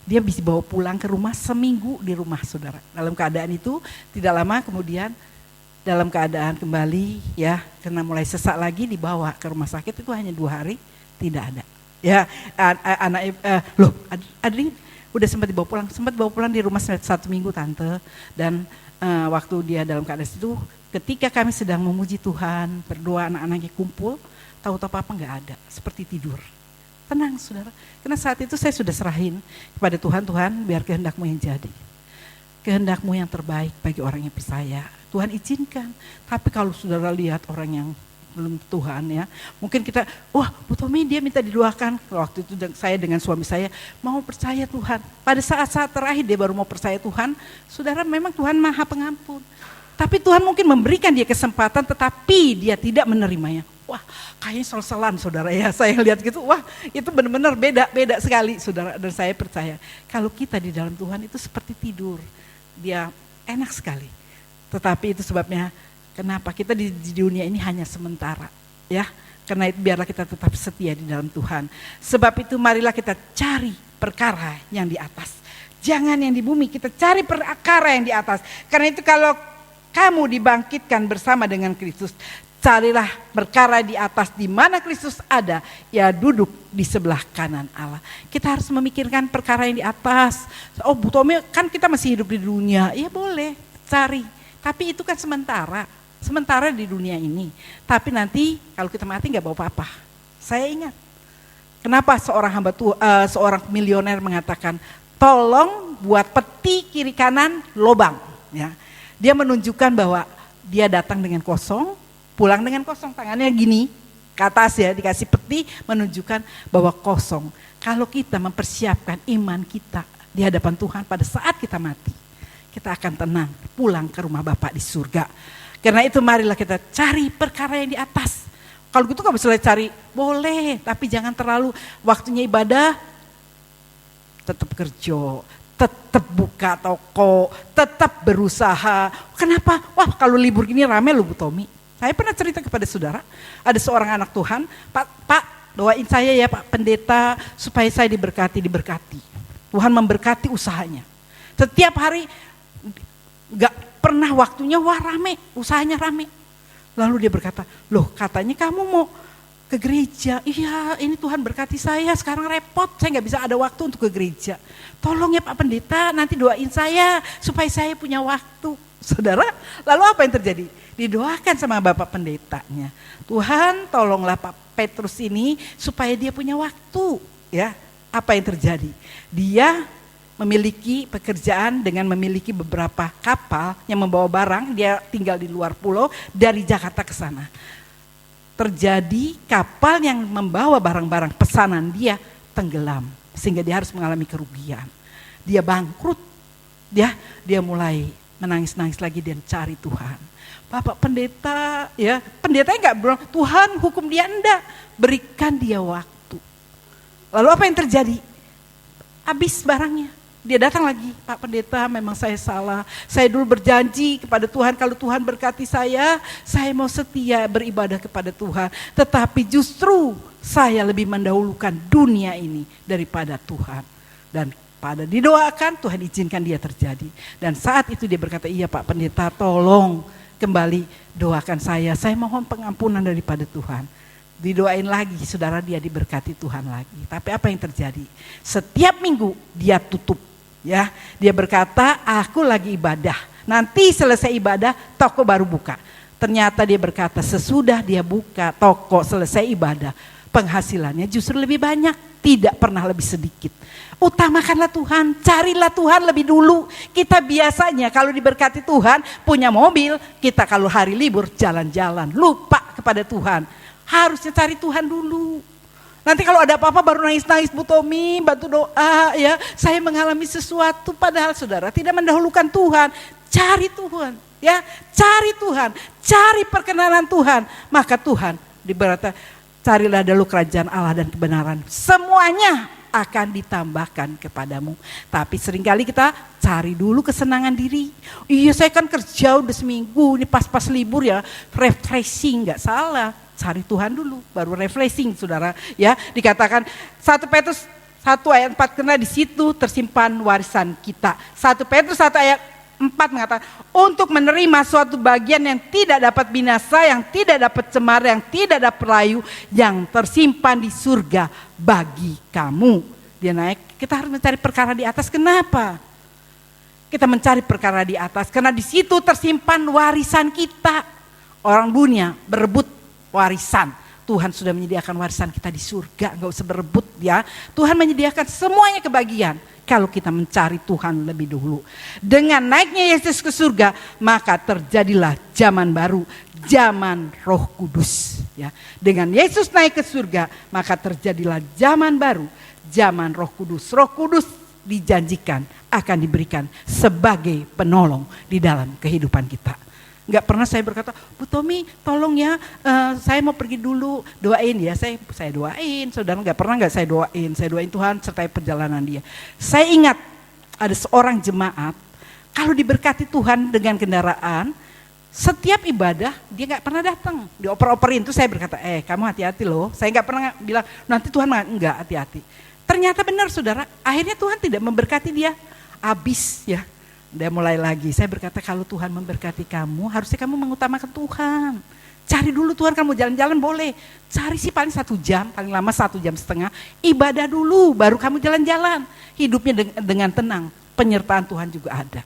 Dia bisa bawa pulang ke rumah, seminggu di rumah, saudara. Dalam keadaan itu tidak lama kemudian dalam keadaan kembali ya, karena mulai sesak lagi dibawa ke rumah sakit, itu hanya 2 hari tidak ada. Ya, Adri udah sempat bawa pulang di rumah 1 minggu tante. Dan waktu dia dalam keadaan itu, ketika kami sedang memuji Tuhan, berdoa, anak-anaknya kumpul, tahu-tahu apa nggak ada, seperti tidur. Tenang saudara, karena saat itu saya sudah serahin kepada Tuhan, Tuhan biar kehendak-Mu yang jadi. Kehendak-Mu yang terbaik bagi orang yang percaya. Tuhan izinkan, tapi kalau saudara lihat orang yang belum Tuhan ya, mungkin kita, wah Bu Tommy dia minta didoakan. Waktu itu saya dengan suami saya mau percaya Tuhan. Pada saat-saat terakhir dia baru mau percaya Tuhan, saudara memang Tuhan Maha Pengampun. Tapi Tuhan mungkin memberikan dia kesempatan tetapi dia tidak menerimanya. Wah kayaknya sel-selan saudara ya, saya lihat gitu, wah itu benar-benar beda sekali saudara. Dan saya percaya kalau kita di dalam Tuhan itu seperti tidur, dia enak sekali. Tetapi itu sebabnya kenapa kita di dunia ini hanya sementara ya. Karena itu biarlah kita tetap setia di dalam Tuhan. Sebab itu marilah kita cari perkara yang di atas. Jangan yang di bumi, kita cari perkara yang di atas. Karena itu kalau kamu dibangkitkan bersama dengan Kristus, carilah perkara di atas di mana Kristus ada, ya duduk di sebelah kanan Allah. Kita harus memikirkan perkara yang di atas. Oh Bu Tommy, kan kita masih hidup di dunia. Ya boleh, cari. Tapi itu kan sementara di dunia ini. Tapi nanti kalau kita mati nggak bawa apa-apa. Saya ingat, kenapa seorang milioner mengatakan, tolong buat peti kiri kanan lobang. Ya. Dia menunjukkan bahwa dia datang dengan kosong, pulang dengan kosong, tangannya gini ke atas ya, dikasih peti menunjukkan bahwa kosong. Kalau kita mempersiapkan iman kita di hadapan Tuhan pada saat kita mati, kita akan tenang pulang ke rumah Bapa di surga. Karena itu marilah kita cari perkara yang di atas. Kalau gitu kalau misalnya cari, boleh, tapi jangan terlalu waktunya ibadah, tetap kerja, tetap buka toko, tetap berusaha. Kenapa? Wah kalau libur gini rame loh Bu Tommy. Saya pernah cerita kepada saudara, ada seorang anak Tuhan, Pak doain saya ya Pak Pendeta supaya saya diberkati. Tuhan memberkati usahanya. Setiap hari gak pernah waktunya wah rame, usahanya rame. Lalu dia berkata, loh katanya kamu mau ke gereja. Iya ini Tuhan berkati saya, sekarang repot, saya gak bisa ada waktu untuk ke gereja. Tolong ya Pak Pendeta nanti doain saya supaya saya punya waktu. Saudara, lalu apa yang terjadi? Didoakan sama Bapak Pendetanya. Tuhan tolonglah Pak Petrus ini supaya dia punya waktu. Ya, apa yang terjadi? Dia memiliki pekerjaan dengan memiliki beberapa kapal yang membawa barang. Dia tinggal di luar pulau dari Jakarta ke sana. Terjadi kapal yang membawa barang-barang pesanan dia tenggelam sehingga dia harus mengalami kerugian. Dia bangkrut. Dia mulai menangis-nangis lagi dan cari Tuhan. Bapak pendeta, ya pendetanya nggak bilang Tuhan hukum dia, enggak, berikan dia waktu. Lalu apa yang terjadi? Habis barangnya. Dia datang lagi, Pak Pendeta memang saya salah. Saya dulu berjanji kepada Tuhan kalau Tuhan berkati saya mau setia beribadah kepada Tuhan. Tetapi justru saya lebih mendahulukan dunia ini daripada Tuhan. Dan pada didoakan Tuhan izinkan dia terjadi. Dan saat itu dia berkata, iya Pak Pendeta tolong kembali doakan saya mohon pengampunan daripada Tuhan. Didoain lagi, saudara dia diberkati Tuhan lagi. Tapi apa yang terjadi? Setiap minggu dia tutup. Ya, dia berkata, aku lagi ibadah. Nanti selesai ibadah, toko baru buka. Ternyata dia berkata, sesudah dia buka toko selesai ibadah, penghasilannya justru lebih banyak. tidak pernah lebih sedikit. Utamakanlah Tuhan, carilah Tuhan lebih dulu. Kita biasanya kalau diberkati Tuhan, punya mobil, kita kalau hari libur jalan-jalan, lupa kepada Tuhan. Harusnya cari Tuhan dulu. Nanti kalau ada apa-apa baru nangis-nangis, Bu Tommy bantu doa ya. Saya mengalami sesuatu, padahal saudara tidak mendahulukan Tuhan. Cari Tuhan ya, cari Tuhan, cari perkenanan Tuhan. Maka Tuhan berkata, carilah dulu kerajaan Allah dan kebenaran. Semuanya akan ditambahkan kepadamu. Tapi seringkali kita cari dulu kesenangan diri. Iya saya kan kerja udah seminggu, ini pas-pas libur ya, refreshing, gak salah. Cari Tuhan dulu, baru refreshing saudara. Ya, dikatakan 1 Petrus 1 ayat 4, karena di situ tersimpan warisan kita. 1 Petrus 1 ayat 4 mengatakan, untuk menerima suatu bagian yang tidak dapat binasa, yang tidak dapat cemara, yang tidak dapat layu, yang tersimpan di surga bagi kamu. Dia naik, kita harus mencari perkara di atas. Kenapa? Kita mencari perkara di atas, karena di situ tersimpan warisan kita. Orang dunia berebut warisan. Tuhan sudah menyediakan warisan kita di surga, nggak usah berebut ya. Tuhan menyediakan semuanya kebagian kalau kita mencari Tuhan lebih dulu. Dengan naiknya Yesus ke surga, maka terjadilah zaman baru, zaman Roh Kudus ya. Dengan Yesus naik ke surga, maka terjadilah zaman baru, zaman Roh Kudus. Roh Kudus dijanjikan akan diberikan sebagai penolong di dalam kehidupan kita. Nggak pernah saya berkata, Bu Tommy tolong ya, saya mau pergi dulu, doain ya. Saya doain, saudara nggak pernah nggak saya doain Tuhan sertai perjalanan dia. Saya ingat ada seorang jemaat, kalau diberkati Tuhan dengan kendaraan, setiap ibadah dia nggak pernah datang, dioper-operin. Itu saya berkata, kamu hati-hati loh. Saya nggak pernah bilang nanti Tuhan nggak hati-hati. Ternyata benar saudara, akhirnya Tuhan tidak memberkati dia, habis ya. Dia mulai lagi, saya berkata kalau Tuhan memberkati kamu, harusnya kamu mengutamakan Tuhan. Cari dulu Tuhan, kamu jalan-jalan boleh. Cari sih paling 1 jam, paling lama 1,5 jam. Ibadah dulu, baru kamu jalan-jalan. Hidupnya dengan tenang, penyertaan Tuhan juga ada.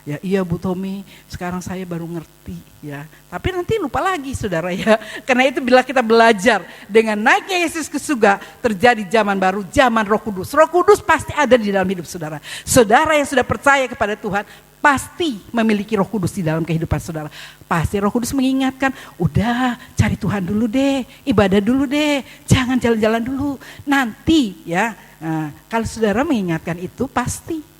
Ya iya Bu Tommy, sekarang saya baru ngerti ya. Tapi nanti lupa lagi saudara ya. Karena itu bila kita belajar dengan naiknya Yesus ke surga, terjadi zaman baru, zaman Roh Kudus. Roh Kudus pasti ada di dalam hidup saudara. Saudara yang sudah percaya kepada Tuhan pasti memiliki Roh Kudus di dalam kehidupan saudara. Pasti Roh Kudus mengingatkan, udah cari Tuhan dulu deh, ibadah dulu deh, jangan jalan-jalan dulu. Nanti ya, kalau saudara mengingatkan itu pasti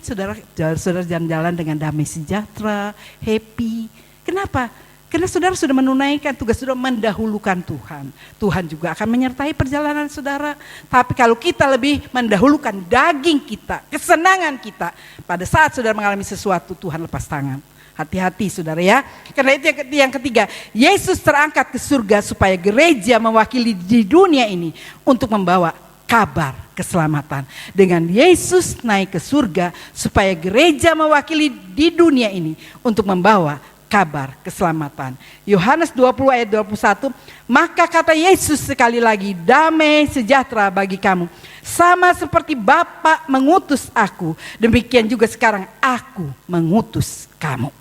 saudara jalan-jalan dengan damai sejahtera, happy. Kenapa? Karena saudara sudah menunaikan tugas, sudah mendahulukan Tuhan. Tuhan juga akan menyertai perjalanan saudara. Tapi kalau kita lebih mendahulukan daging kita, kesenangan kita, pada saat saudara mengalami sesuatu, Tuhan lepas tangan. Hati-hati saudara ya. Karena itu yang ketiga, Yesus terangkat ke surga supaya gereja mewakili di dunia ini untuk membawa kabar keselamatan. Dengan Yesus naik ke surga supaya gereja mewakili di dunia ini untuk membawa kabar keselamatan. Yohanes 20 ayat 21, maka kata Yesus sekali lagi, damai sejahtera bagi kamu. Sama seperti Bapa mengutus aku, demikian juga sekarang aku mengutus kamu.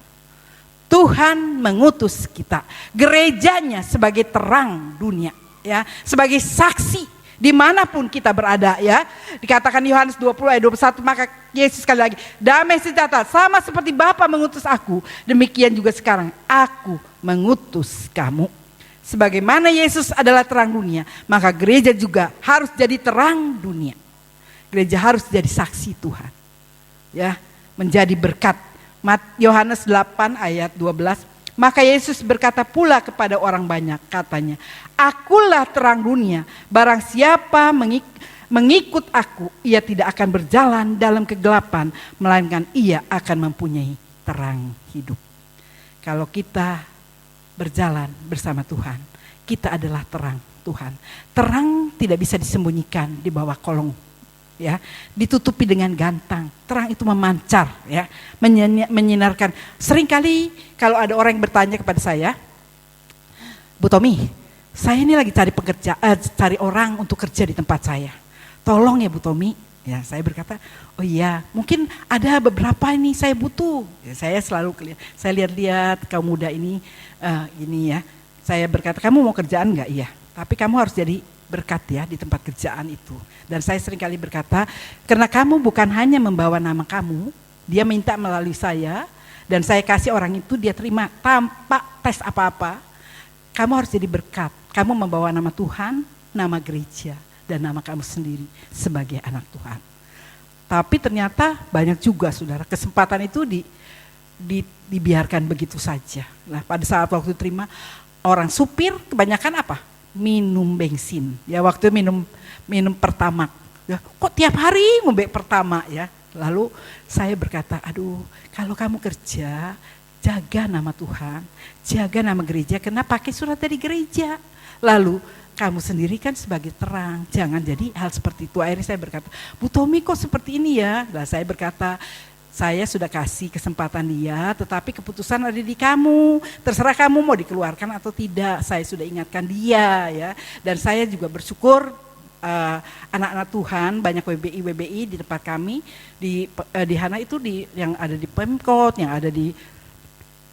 Tuhan mengutus kita, gerejanya sebagai terang dunia, ya, sebagai saksi dimanapun kita berada ya. Dikatakan Yohanes 20 ayat 21, maka Yesus sekali lagi, damai sejahtera sama seperti Bapa mengutus aku, demikian juga sekarang aku mengutus kamu. Sebagaimana Yesus adalah terang dunia, maka gereja juga harus jadi terang dunia. Gereja harus jadi saksi Tuhan ya, menjadi berkat. Yohanes 8 ayat 12, maka Yesus berkata pula kepada orang banyak, katanya, akulah terang dunia, barang siapa mengikut aku, ia tidak akan berjalan dalam kegelapan, melainkan ia akan mempunyai terang hidup. Kalau kita berjalan bersama Tuhan, kita adalah terang Tuhan. Terang tidak bisa disembunyikan di bawah kolong, ya, ditutupi dengan gantang. Terang itu memancar, ya, menyinarkan. Seringkali kalau ada orang yang bertanya kepada saya, Bu Tommy, saya ini lagi cari orang untuk kerja di tempat saya. Tolong ya Bu Tommy. Ya, saya berkata, oh iya, mungkin ada beberapa ini saya butuh. Ya, saya selalu saya lihat kaum muda ini, ya. Saya berkata, kamu mau kerjaan nggak? Iya. Tapi kamu harus jadi berkat ya di tempat kerjaan itu. Dan saya seringkali berkata, karena kamu bukan hanya membawa nama kamu, dia minta melalui saya, dan saya kasih orang itu, dia terima tanpa tes apa-apa. Kamu harus jadi berkat. Kamu membawa nama Tuhan, nama gereja, dan nama kamu sendiri sebagai anak Tuhan. Tapi ternyata banyak juga saudara, kesempatan itu dibiarkan begitu saja. Nah pada saat waktu terima, orang supir kebanyakan apa? Minum bensin. Ya waktu minum pertamax. Ya, kok tiap hari ngombe pertamax ya? Lalu saya berkata, aduh kalau kamu kerja, jaga nama Tuhan, jaga nama gereja, kena pakai surat dari gereja. Lalu kamu sendiri kan sebagai terang, jangan jadi hal seperti itu. Akhirnya saya berkata, Bu Tommy kok seperti ini ya? Nah saya berkata, saya sudah kasih kesempatan dia, tetapi keputusan ada di kamu. Terserah kamu mau dikeluarkan atau tidak. Saya sudah ingatkan dia ya. Dan saya juga bersyukur anak-anak Tuhan, banyak WBI di tempat kami di Hana itu yang ada di Pemkot, yang ada di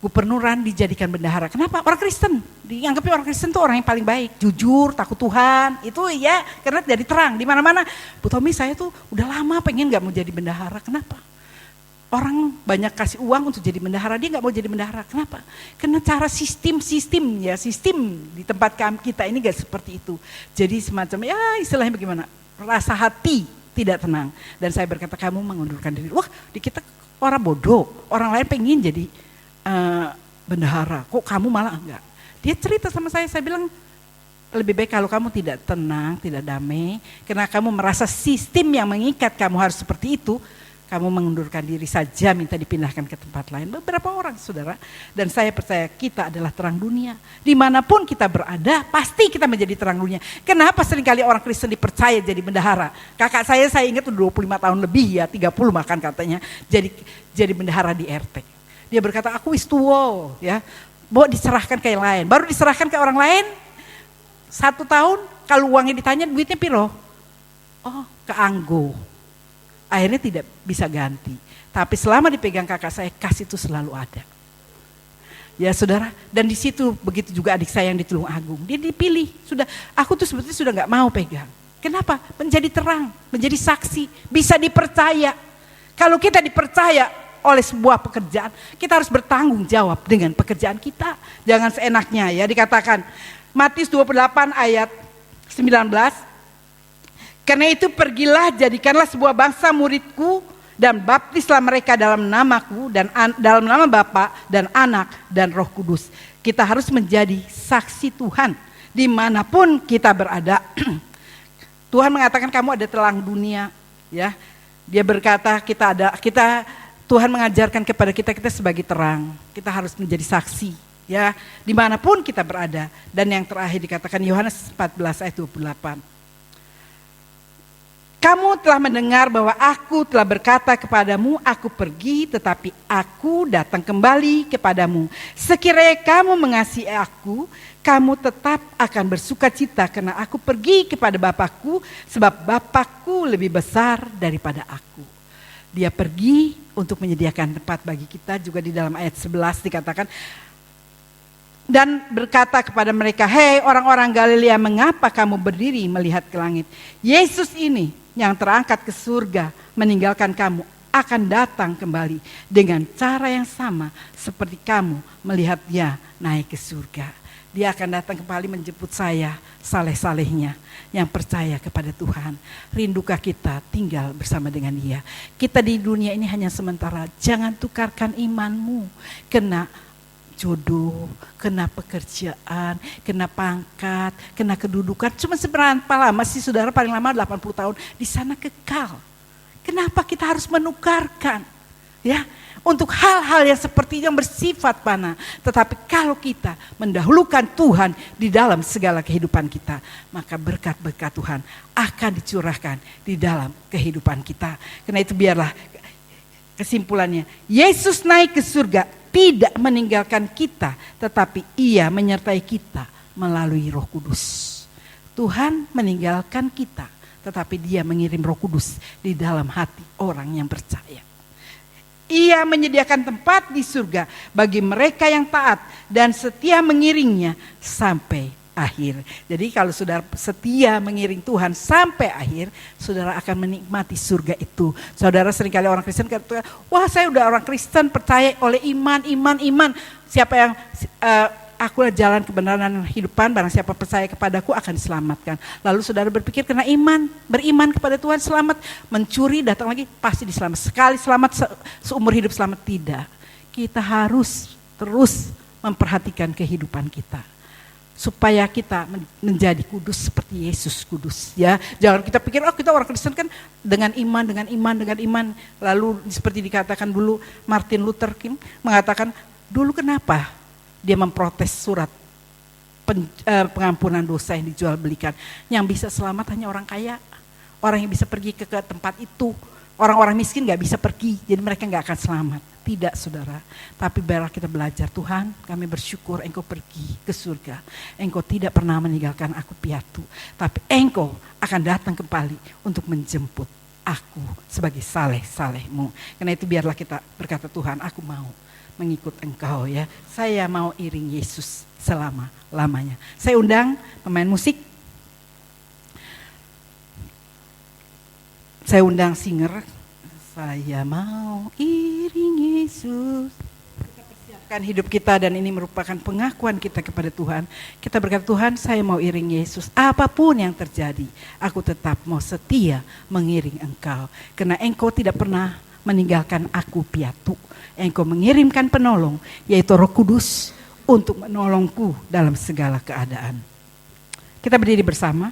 gubernuran dijadikan bendahara. Kenapa? Orang Kristen. Dianggapnya orang Kristen itu orang yang paling baik, jujur, takut Tuhan. Itu ya, karena jadi terang di mana-mana. Bu Tommy saya tuh udah lama pengen nggak mau jadi bendahara. Kenapa? Orang banyak kasih uang untuk jadi bendahara, dia nggak mau jadi bendahara. Kenapa? Karena cara sistem di tempat kita ini nggak seperti itu. Jadi semacam ya istilahnya bagaimana? Rasa hati tidak tenang. Dan saya berkata kamu mengundurkan diri. Wah di kita orang bodoh, orang lain pengen jadi bendahara. Kok kamu malah enggak? Dia cerita sama saya bilang lebih baik kalau kamu tidak tenang, tidak damai, karena kamu merasa sistem yang mengikat kamu harus seperti itu. Kamu mengundurkan diri saja, minta dipindahkan ke tempat lain. Beberapa orang saudara, dan saya percaya kita adalah terang dunia. Dimanapun kita berada, pasti kita menjadi terang dunia. Kenapa seringkali orang Kristen dipercaya jadi bendahara? Kakak saya ingat 25 tahun lebih ya, 30 bahkan katanya, jadi bendahara di RT. Dia berkata, aku wis tua ya, mau diserahkan ke yang lain. Baru diserahkan ke orang lain, 1 tahun, kalau uangnya ditanya duitnya piro? Oh, ke Anggo. Akhirnya tidak bisa ganti. Tapi selama dipegang kakak saya, kasih itu selalu ada. Ya saudara, dan di situ begitu juga adik saya yang di Tulung Agung. Dia dipilih, aku tuh sebetulnya sudah gak mau pegang. Kenapa? Menjadi terang, menjadi saksi, bisa dipercaya. Kalau kita dipercaya oleh sebuah pekerjaan, kita harus bertanggung jawab dengan pekerjaan kita. Jangan seenaknya ya, dikatakan Matius 28 ayat 19. Karena itu pergilah, jadikanlah sebuah bangsa muridku dan baptislah mereka dalam namaku dan dalam nama Bapa dan Anak dan Roh Kudus. Kita harus menjadi saksi Tuhan dimanapun kita berada. Tuhan mengatakan kamu ada terang dunia, ya. Dia berkata Tuhan mengajarkan kepada kita sebagai terang. Kita harus menjadi saksi, ya, dimanapun kita berada. Dan yang terakhir dikatakan Yohanes 14 ayat 28. Kamu telah mendengar bahwa aku telah berkata kepadamu, aku pergi tetapi aku datang kembali kepadamu. Sekiranya kamu mengasihi aku, kamu tetap akan bersuka cita karena aku pergi kepada Bapakku, sebab Bapakku lebih besar daripada aku. Dia pergi untuk menyediakan tempat bagi kita, juga di dalam ayat 11 dikatakan, dan berkata kepada mereka, hei orang-orang Galilea, mengapa kamu berdiri melihat ke langit? Yesus ini yang terangkat ke surga meninggalkan kamu akan datang kembali dengan cara yang sama seperti kamu melihat dia naik ke surga. Dia akan datang kembali menjemput saya, saleh-salehnya yang percaya kepada Tuhan. Rindukah kita tinggal bersama dengan dia? Kita di dunia ini hanya sementara. Jangan tukarkan imanmu kena jodoh, kena pekerjaan, kena pangkat, kena kedudukan. Cuma seberapa lama sih saudara? Paling lama 80 tahun. Di sana kekal. Kenapa kita harus menukarkan? Ya, untuk hal-hal yang seperti yang bersifat fana. Tetapi kalau kita mendahulukan Tuhan di dalam segala kehidupan kita, maka berkat-berkat Tuhan akan dicurahkan di dalam kehidupan kita. Karena itu biarlah kesimpulannya, Yesus naik ke surga tidak meninggalkan kita, tetapi ia menyertai kita melalui Roh Kudus. Tuhan meninggalkan kita, tetapi dia mengirim Roh Kudus di dalam hati orang yang percaya. Ia menyediakan tempat di surga bagi mereka yang taat dan setia mengiringnya sampai akhir. Jadi kalau saudara setia mengiring Tuhan sampai akhir, saudara akan menikmati surga itu. Saudara seringkali orang Kristen kata, wah saya udah orang Kristen percaya oleh iman. Siapa yang akulah jalan kebenaran dan kehidupan, barang siapa percaya kepadaku akan diselamatkan. Lalu saudara berpikir karena beriman kepada Tuhan selamat, mencuri datang lagi pasti diselamat. Sekali selamat seumur hidup selamat, tidak. Kita harus terus memperhatikan kehidupan kita supaya kita menjadi kudus seperti Yesus kudus, ya. Jangan kita pikir kita orang Kristen kan dengan iman. Lalu seperti dikatakan dulu Martin Luther King mengatakan dulu kenapa dia memprotes surat pengampunan dosa yang dijual belikan. Yang bisa selamat hanya orang kaya, orang yang bisa pergi ke tempat itu. Orang-orang miskin gak bisa pergi, jadi mereka gak akan selamat. Tidak saudara, tapi biarlah kita belajar, Tuhan kami bersyukur Engkau pergi ke surga. Engkau tidak pernah meninggalkan aku piatu, tapi Engkau akan datang kembali untuk menjemput aku sebagai saleh-salehmu. Karena itu biarlah kita berkata, Tuhan aku mau mengikut Engkau, ya. Saya mau iring Yesus selama-lamanya. Saya undang pemain musik. Saya undang singer. Saya mau iring Yesus. Kita persiapkan hidup kita dan ini merupakan pengakuan kita kepada Tuhan. Kita berkata, Tuhan saya mau iring Yesus. Apapun yang terjadi, aku tetap mau setia mengiring Engkau. Karena Engkau tidak pernah meninggalkan aku piatu. Engkau mengirimkan penolong, yaitu Roh Kudus, untuk menolongku dalam segala keadaan. Kita berdiri bersama.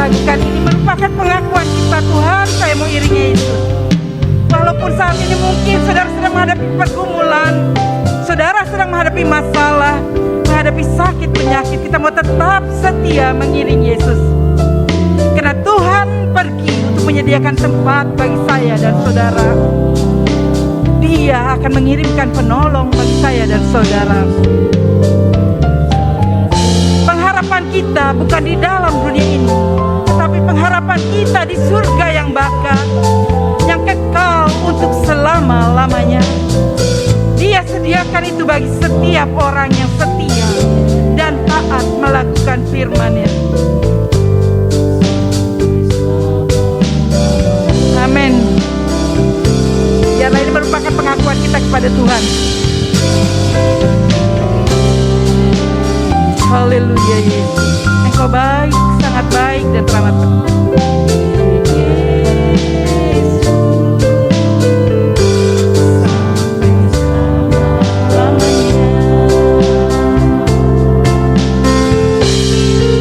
melakukan ini merupakan pengakuan kita, Tuhan saya mau iring Yesus. Walaupun saat ini mungkin saudara sedang menghadapi pergumulan, saudara sedang menghadapi masalah, menghadapi sakit penyakit, kita mau tetap setia mengiring Yesus. Karena Tuhan pergi untuk menyediakan tempat bagi saya dan saudara. Dia akan mengirimkan penolong bagi saya dan saudara. Pengharapan kita bukan di dalam dunia ini, tetapi pengharapan kita di surga yang baka, yang kekal untuk selama-lamanya. Dia sediakan itu bagi setiap orang yang setia dan taat melakukan firman-Nya. Amin. Biarlah ini merupakan pengakuan kita kepada Tuhan. Haleluya Yesus, Engkau baik, sangat baik dan teramat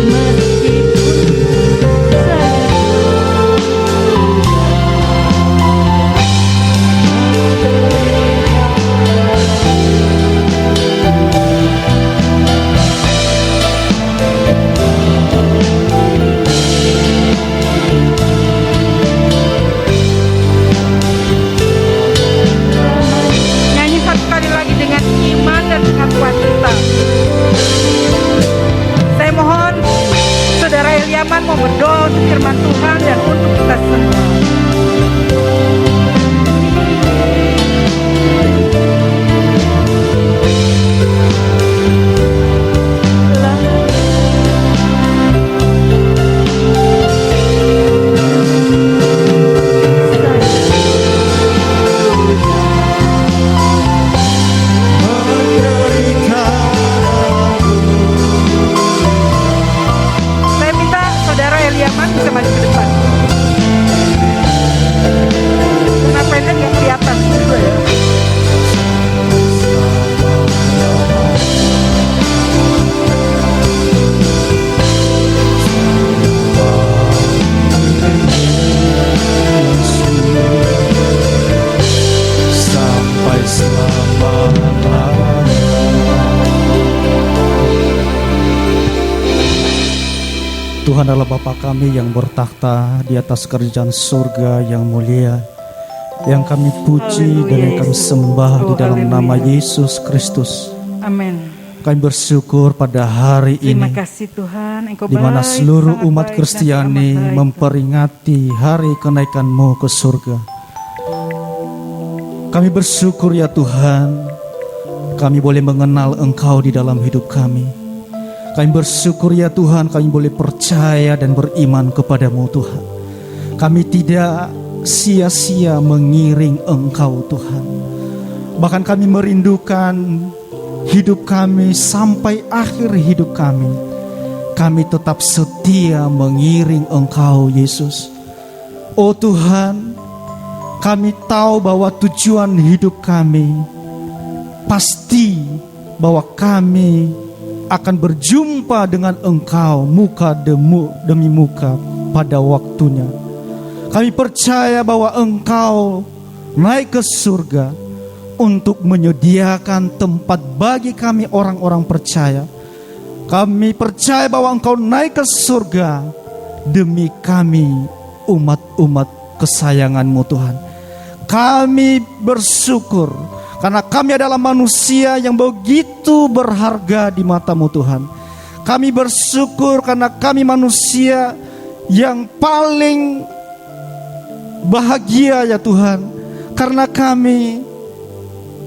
Meski Tuhan adalah Bapa kami yang bertakhta di atas kerajaan surga yang mulia, yang kami puji dan yang kami sembah di dalam nama Yesus Kristus. Amin. Kami bersyukur pada hari Terima ini kasih Tuhan, Engkau di mana baik, seluruh sangat umat baik dan Kristiani teramat baik. memperingati hari kenaikan-Mu ke surga. Kami bersyukur ya Tuhan, kami boleh mengenal Engkau di dalam hidup kami. Kami bersyukur ya Tuhan, kami boleh percaya dan beriman kepadamu Tuhan. Kami tidak sia-sia mengiring Engkau Tuhan. Bahkan kami merindukan hidup kami sampai akhir hidup kami. Kami tetap setia mengiring Engkau Yesus. Oh Tuhan, kami tahu bahwa tujuan hidup kami pasti bahwa kami akan berjumpa dengan Engkau muka demi muka pada waktunya. Kami percaya bahwa Engkau naik ke surga untuk menyediakan tempat bagi kami orang-orang percaya. Kami percaya bahwa Engkau naik ke surga demi kami umat-umat kesayangan-Mu Tuhan. Kami bersyukur karena kami adalah manusia yang begitu berharga di mata-Mu Tuhan. Kami bersyukur karena kami manusia yang paling bahagia ya Tuhan. Karena kami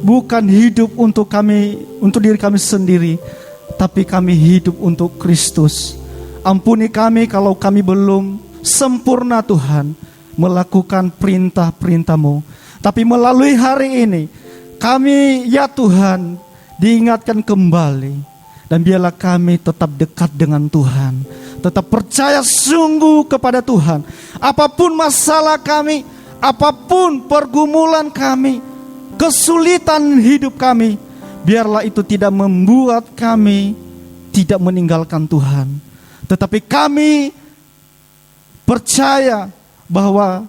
bukan hidup untuk diri kami sendiri, tapi kami hidup untuk Kristus. Ampuni kami kalau kami belum sempurna Tuhan melakukan perintah-perintah-Mu. Tapi melalui hari ini kami ya Tuhan diingatkan kembali, dan biarlah kami tetap dekat dengan Tuhan, tetap percaya sungguh kepada Tuhan. Apapun masalah kami, apapun pergumulan kami, kesulitan hidup kami, biarlah itu tidak membuat kami tidak meninggalkan Tuhan. Tetapi kami percaya bahwa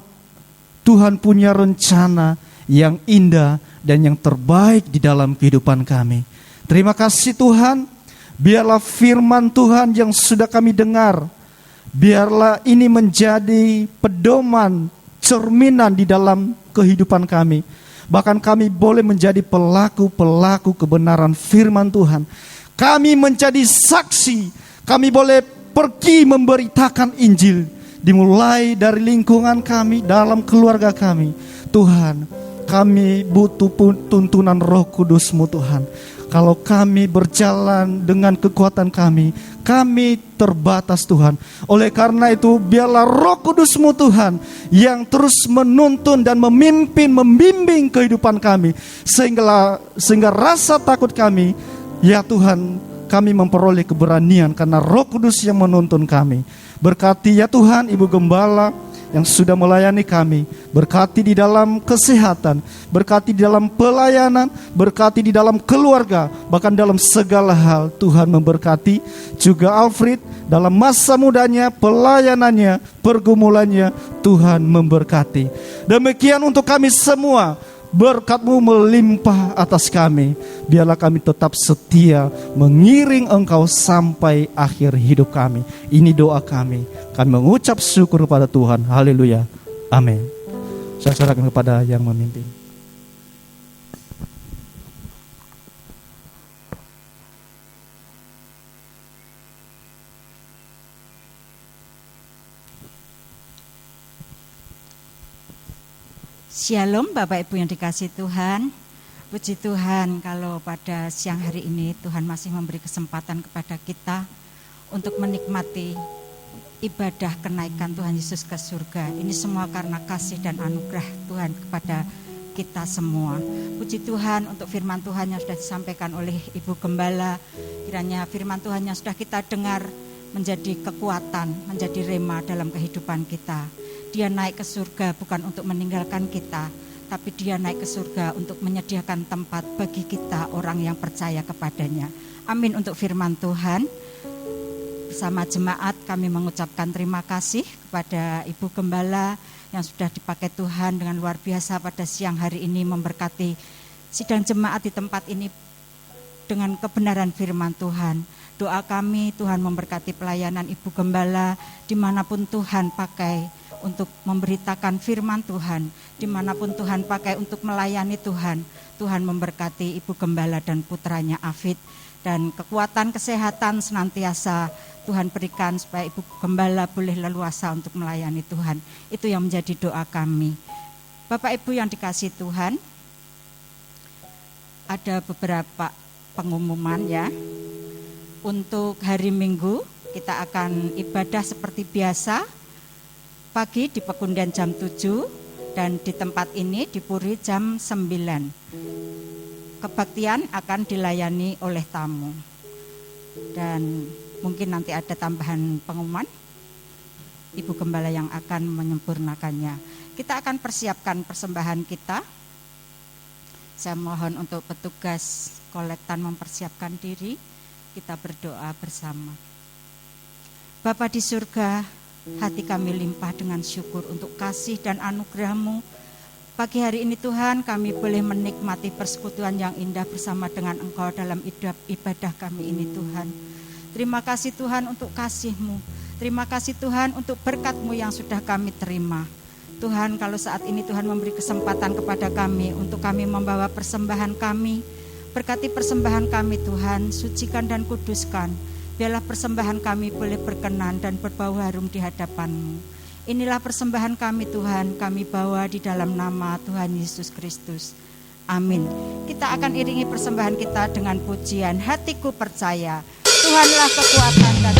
Tuhan punya rencana yang indah dan yang terbaik di dalam kehidupan kami. Terima kasih Tuhan. Biarlah firman Tuhan yang sudah kami dengar, biarlah ini menjadi pedoman, cerminan di dalam kehidupan kami. Bahkan kami boleh menjadi pelaku-pelaku kebenaran firman Tuhan. Kami menjadi saksi, kami boleh pergi memberitakan Injil, dimulai dari lingkungan kami, dalam keluarga kami. Tuhan, kami butuh tuntunan Roh Kudus-Mu Tuhan. Kalau kami berjalan dengan kekuatan kami terbatas Tuhan. Oleh karena itu biarlah Roh Kudus-Mu Tuhan yang terus menuntun dan membimbing kehidupan kami. Sehingga rasa takut kami, ya Tuhan, kami memperoleh keberanian karena Roh Kudus yang menuntun kami. Berkati ya Tuhan Ibu Gembala yang sudah melayani kami, berkati di dalam kesehatan, berkati di dalam pelayanan, berkati di dalam keluarga, bahkan dalam segala hal Tuhan memberkati. Juga Alfred dalam masa mudanya, pelayanannya, pergumulannya, Tuhan memberkati. Demikian untuk kami semua, berkat-Mu melimpah atas kami. Biarlah kami tetap setia mengiring Engkau sampai akhir hidup kami. Ini doa kami. Kami mengucap syukur kepada Tuhan. Haleluya. Amin. Saya serahkan kepada yang memimpin. Shalom Bapak Ibu yang dikasihi Tuhan. Puji Tuhan kalau pada siang hari ini Tuhan masih memberi kesempatan kepada kita untuk menikmati ibadah kenaikan Tuhan Yesus ke surga. Ini semua karena kasih dan anugerah Tuhan kepada kita semua. Puji Tuhan untuk firman Tuhan yang sudah disampaikan oleh Ibu Gembala. Kiranya firman Tuhan yang sudah kita dengar menjadi kekuatan, menjadi rema dalam kehidupan kita. Dia naik ke surga bukan untuk meninggalkan kita, tapi dia naik ke surga untuk menyediakan tempat bagi kita orang yang percaya kepadanya. Amin untuk firman Tuhan. Bersama jemaat kami mengucapkan terima kasih kepada Ibu Gembala yang sudah dipakai Tuhan dengan luar biasa pada siang hari ini memberkati sidang jemaat di tempat ini dengan kebenaran firman Tuhan. Doa kami Tuhan memberkati pelayanan Ibu Gembala dimanapun Tuhan pakai untuk memberitakan firman Tuhan, dimanapun Tuhan pakai untuk melayani Tuhan. Tuhan memberkati Ibu Gembala dan putranya Afid, dan kekuatan kesehatan senantiasa Tuhan berikan supaya Ibu Gembala boleh leluasa untuk melayani Tuhan. Itu yang menjadi doa kami. Bapak Ibu yang dikasihi Tuhan, ada beberapa pengumuman ya. Untuk hari Minggu kita akan ibadah seperti biasa, pagi di Pekundan jam 7 dan di tempat ini di Puri jam 9. Kebaktian akan dilayani oleh tamu. Dan mungkin nanti ada tambahan pengumuman Ibu Gembala yang akan menyempurnakannya. Kita akan persiapkan persembahan kita. Saya mohon untuk petugas kolektan mempersiapkan diri. Kita berdoa bersama. Bapa di surga, hati kami limpah dengan syukur untuk kasih dan anugerah-Mu. Pagi hari ini Tuhan, kami boleh menikmati persekutuan yang indah bersama dengan Engkau dalam ibadah kami ini Tuhan. Terima kasih Tuhan untuk kasih-Mu. Terima kasih Tuhan untuk berkat-Mu yang sudah kami terima. Tuhan, kalau saat ini Tuhan memberi kesempatan kepada kami untuk kami membawa persembahan kami, berkati persembahan kami Tuhan, sucikan dan kuduskan. Biarlah persembahan kami boleh berkenan dan berbau harum di hadapan-Mu. Inilah persembahan kami Tuhan, kami bawa di dalam nama Tuhan Yesus Kristus. Amin. Kita akan iringi persembahan kita dengan pujian Hatiku Percaya. Tuhanlah kekuatan dan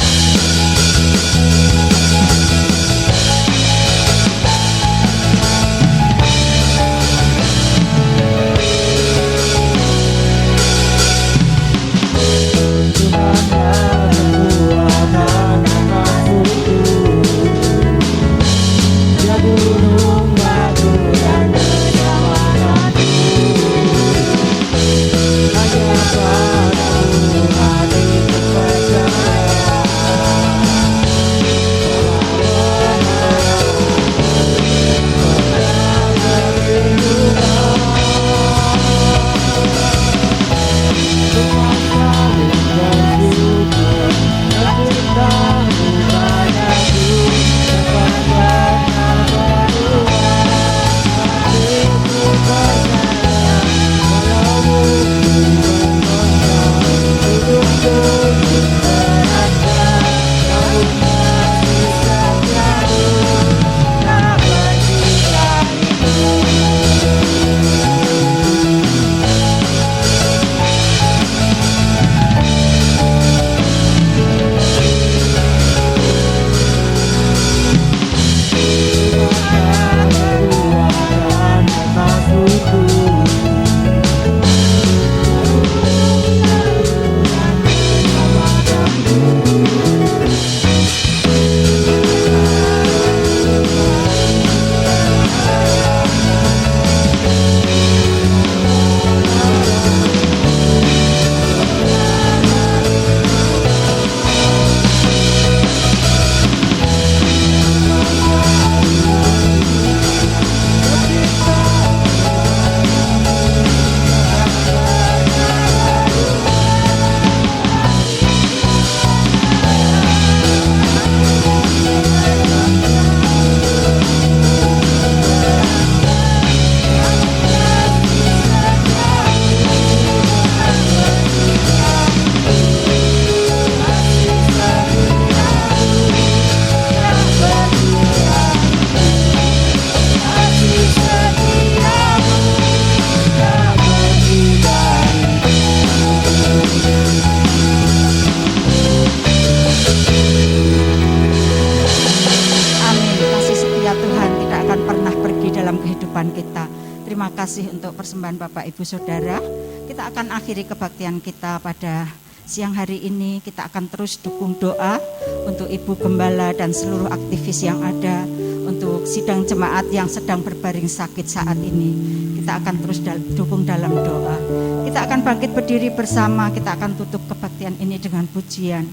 kasih untuk persembahan Bapak Ibu Saudara. Kita akan akhiri kebaktian kita pada siang hari ini. Kita akan terus dukung doa untuk Ibu Gembala dan seluruh aktivis yang ada, untuk sidang jemaat yang sedang berbaring sakit saat ini. Kita akan terus dukung dalam doa. Kita akan bangkit berdiri bersama. Kita akan tutup kebaktian ini dengan pujian.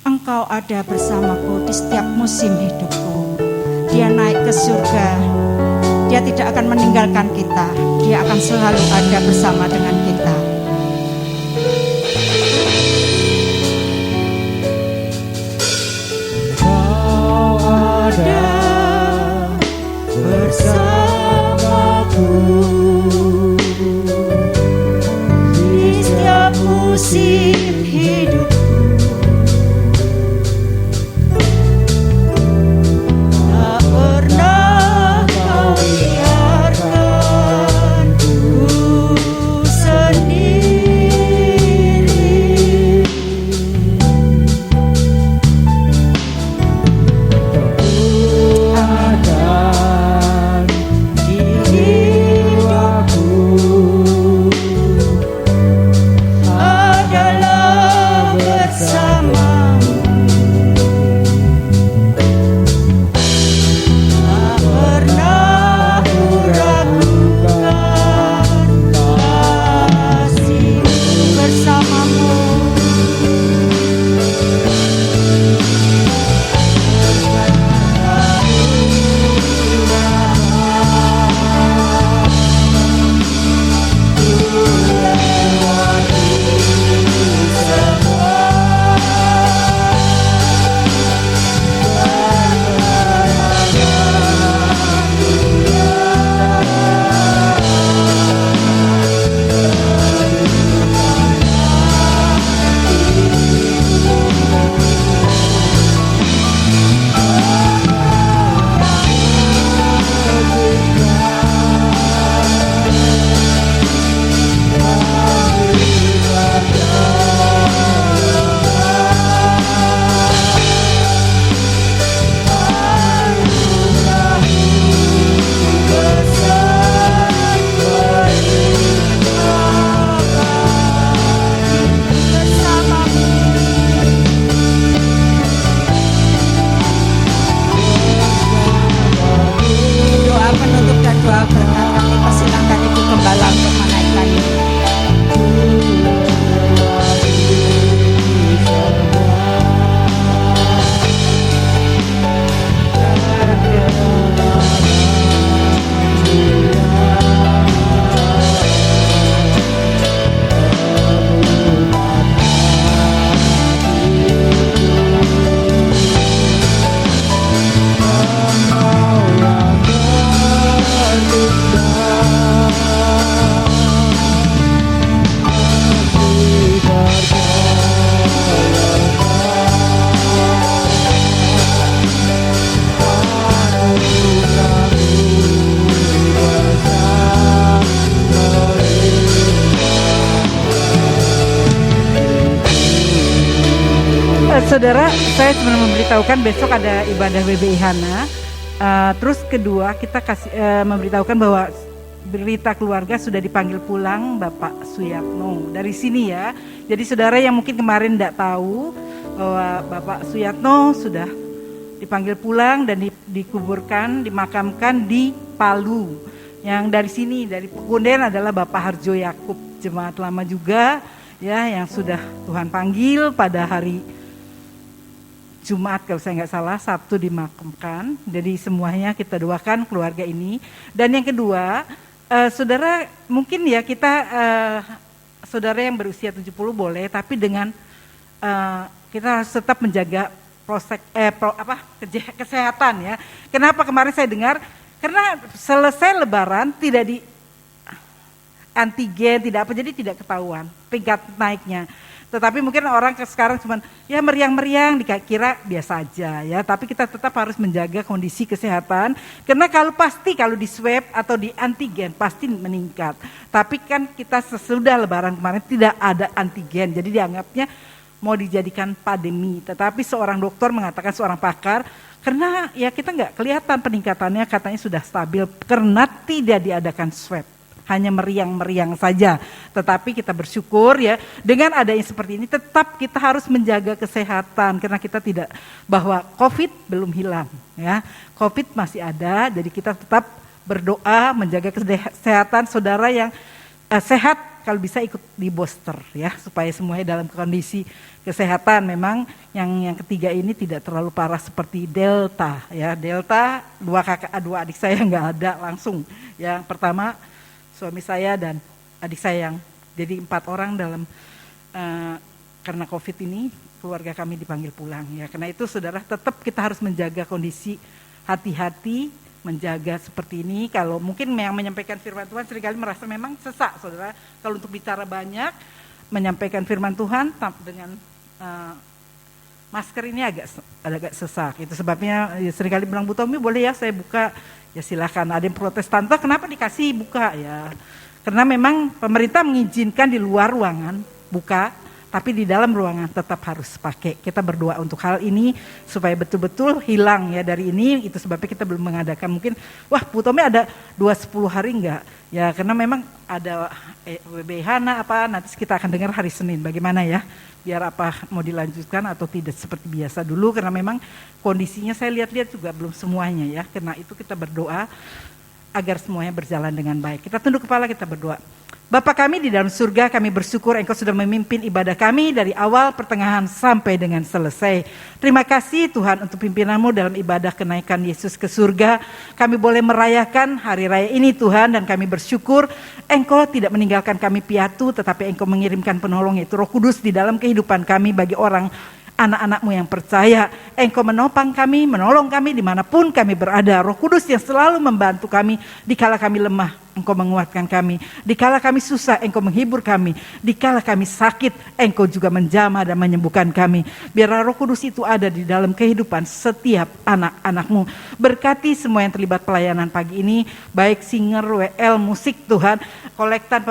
Engkau ada bersamaku di setiap musim hidupku. Dia naik ke surga. Dia tidak akan meninggalkan kita. Dia akan selalu ada bersama dengan kita. Saudara, saya cuma memberitahukan besok ada ibadah WBI Hana. Terus kedua, kita memberitahukan bahwa berita keluarga sudah dipanggil pulang Bapak Suyatno dari sini ya. Jadi saudara yang mungkin kemarin tidak tahu bahwa Bapak Suyatno sudah dipanggil pulang dan dikuburkan, dimakamkan di Palu. Yang dari sini, dari Pegunden adalah Bapak Harjo Yakub, jemaat lama juga ya, yang sudah Tuhan panggil pada hari Jumat kalau saya nggak salah, Sabtu dimakamkan. Jadi semuanya kita doakan keluarga ini. Dan yang kedua, saudara mungkin ya kita, saudara yang berusia 70 boleh, tapi dengan kita harus tetap menjaga kesehatan ya. Kenapa kemarin saya dengar? Karena selesai Lebaran tidak di antigen, tidak apa, jadi tidak ketahuan tingkat naiknya. Tetapi mungkin orang sekarang cuma ya meriang-meriang dikira biasa aja ya. Tapi kita tetap harus menjaga kondisi kesehatan. Karena kalau di swab atau di antigen pasti meningkat. Tapi kan kita sesudah Lebaran kemarin tidak ada antigen. Jadi dianggapnya mau dijadikan pandemi. Tetapi seorang dokter mengatakan, seorang pakar, karena ya kita nggak kelihatan peningkatannya, katanya sudah stabil karena tidak diadakan swab. Hanya meriang-meriang saja. Tetapi kita bersyukur ya, dengan adanya seperti ini tetap kita harus menjaga kesehatan, karena kita tidak, bahwa COVID belum hilang ya. COVID masih ada, jadi kita tetap berdoa menjaga kesehatan saudara yang sehat, kalau bisa ikut di booster ya, supaya semuanya dalam kondisi kesehatan. Memang yang ketiga ini tidak terlalu parah seperti Delta ya. Delta, dua adik saya nggak ada langsung. Yang pertama suami saya dan adik saya, yang jadi 4 orang dalam karena COVID ini keluarga kami dipanggil pulang ya. Karena itu saudara tetap kita harus menjaga kondisi, hati-hati menjaga seperti ini. Kalau mungkin yang menyampaikan firman Tuhan seringkali merasa memang sesak saudara. Kalau untuk bicara banyak, menyampaikan firman Tuhan dengan masker ini agak sesak. Itu sebabnya ya, seringkali bilang, Bu Tommy boleh ya saya buka? Ya silakan. Ada yang protes, tante kenapa dikasih buka ya? Karena memang pemerintah mengizinkan di luar ruangan buka, tapi di dalam ruangan tetap harus pakai. Kita berdoa untuk hal ini supaya betul-betul hilang ya dari ini. Itu sebabnya kita belum mengadakan, mungkin wah Bu Tommy ada 2-10 hari enggak? Ya karena memang ada WBI Hana apa, nanti kita akan dengar hari Senin bagaimana ya. Biar apa mau dilanjutkan atau tidak seperti biasa dulu, karena memang kondisinya saya lihat-lihat juga belum semuanya ya. Karena itu kita berdoa agar semuanya berjalan dengan baik. Kita tunduk kepala, kita berdoa. Bapa kami di dalam surga, kami bersyukur Engkau sudah memimpin ibadah kami dari awal, pertengahan, sampai dengan selesai. Terima kasih Tuhan untuk pimpinan-Mu dalam ibadah kenaikan Yesus ke surga. Kami boleh merayakan hari raya ini Tuhan, dan kami bersyukur Engkau tidak meninggalkan kami piatu, tetapi Engkau mengirimkan penolong yaitu Roh Kudus di dalam kehidupan kami bagi orang anak-anak-Mu yang percaya. Engkau menopang kami, menolong kami dimanapun kami berada. Roh Kudus yang selalu membantu kami dikala kami lemah, Engkau menguatkan kami. Dikala kami susah, Engkau menghibur kami. Dikala kami sakit, Engkau juga menjamah dan menyembuhkan kami. Biarlah Roh Kudus itu ada di dalam kehidupan setiap anak-anak-Mu. Berkati semua yang terlibat pelayanan pagi ini, baik singer, WL, musik Tuhan, kolektan,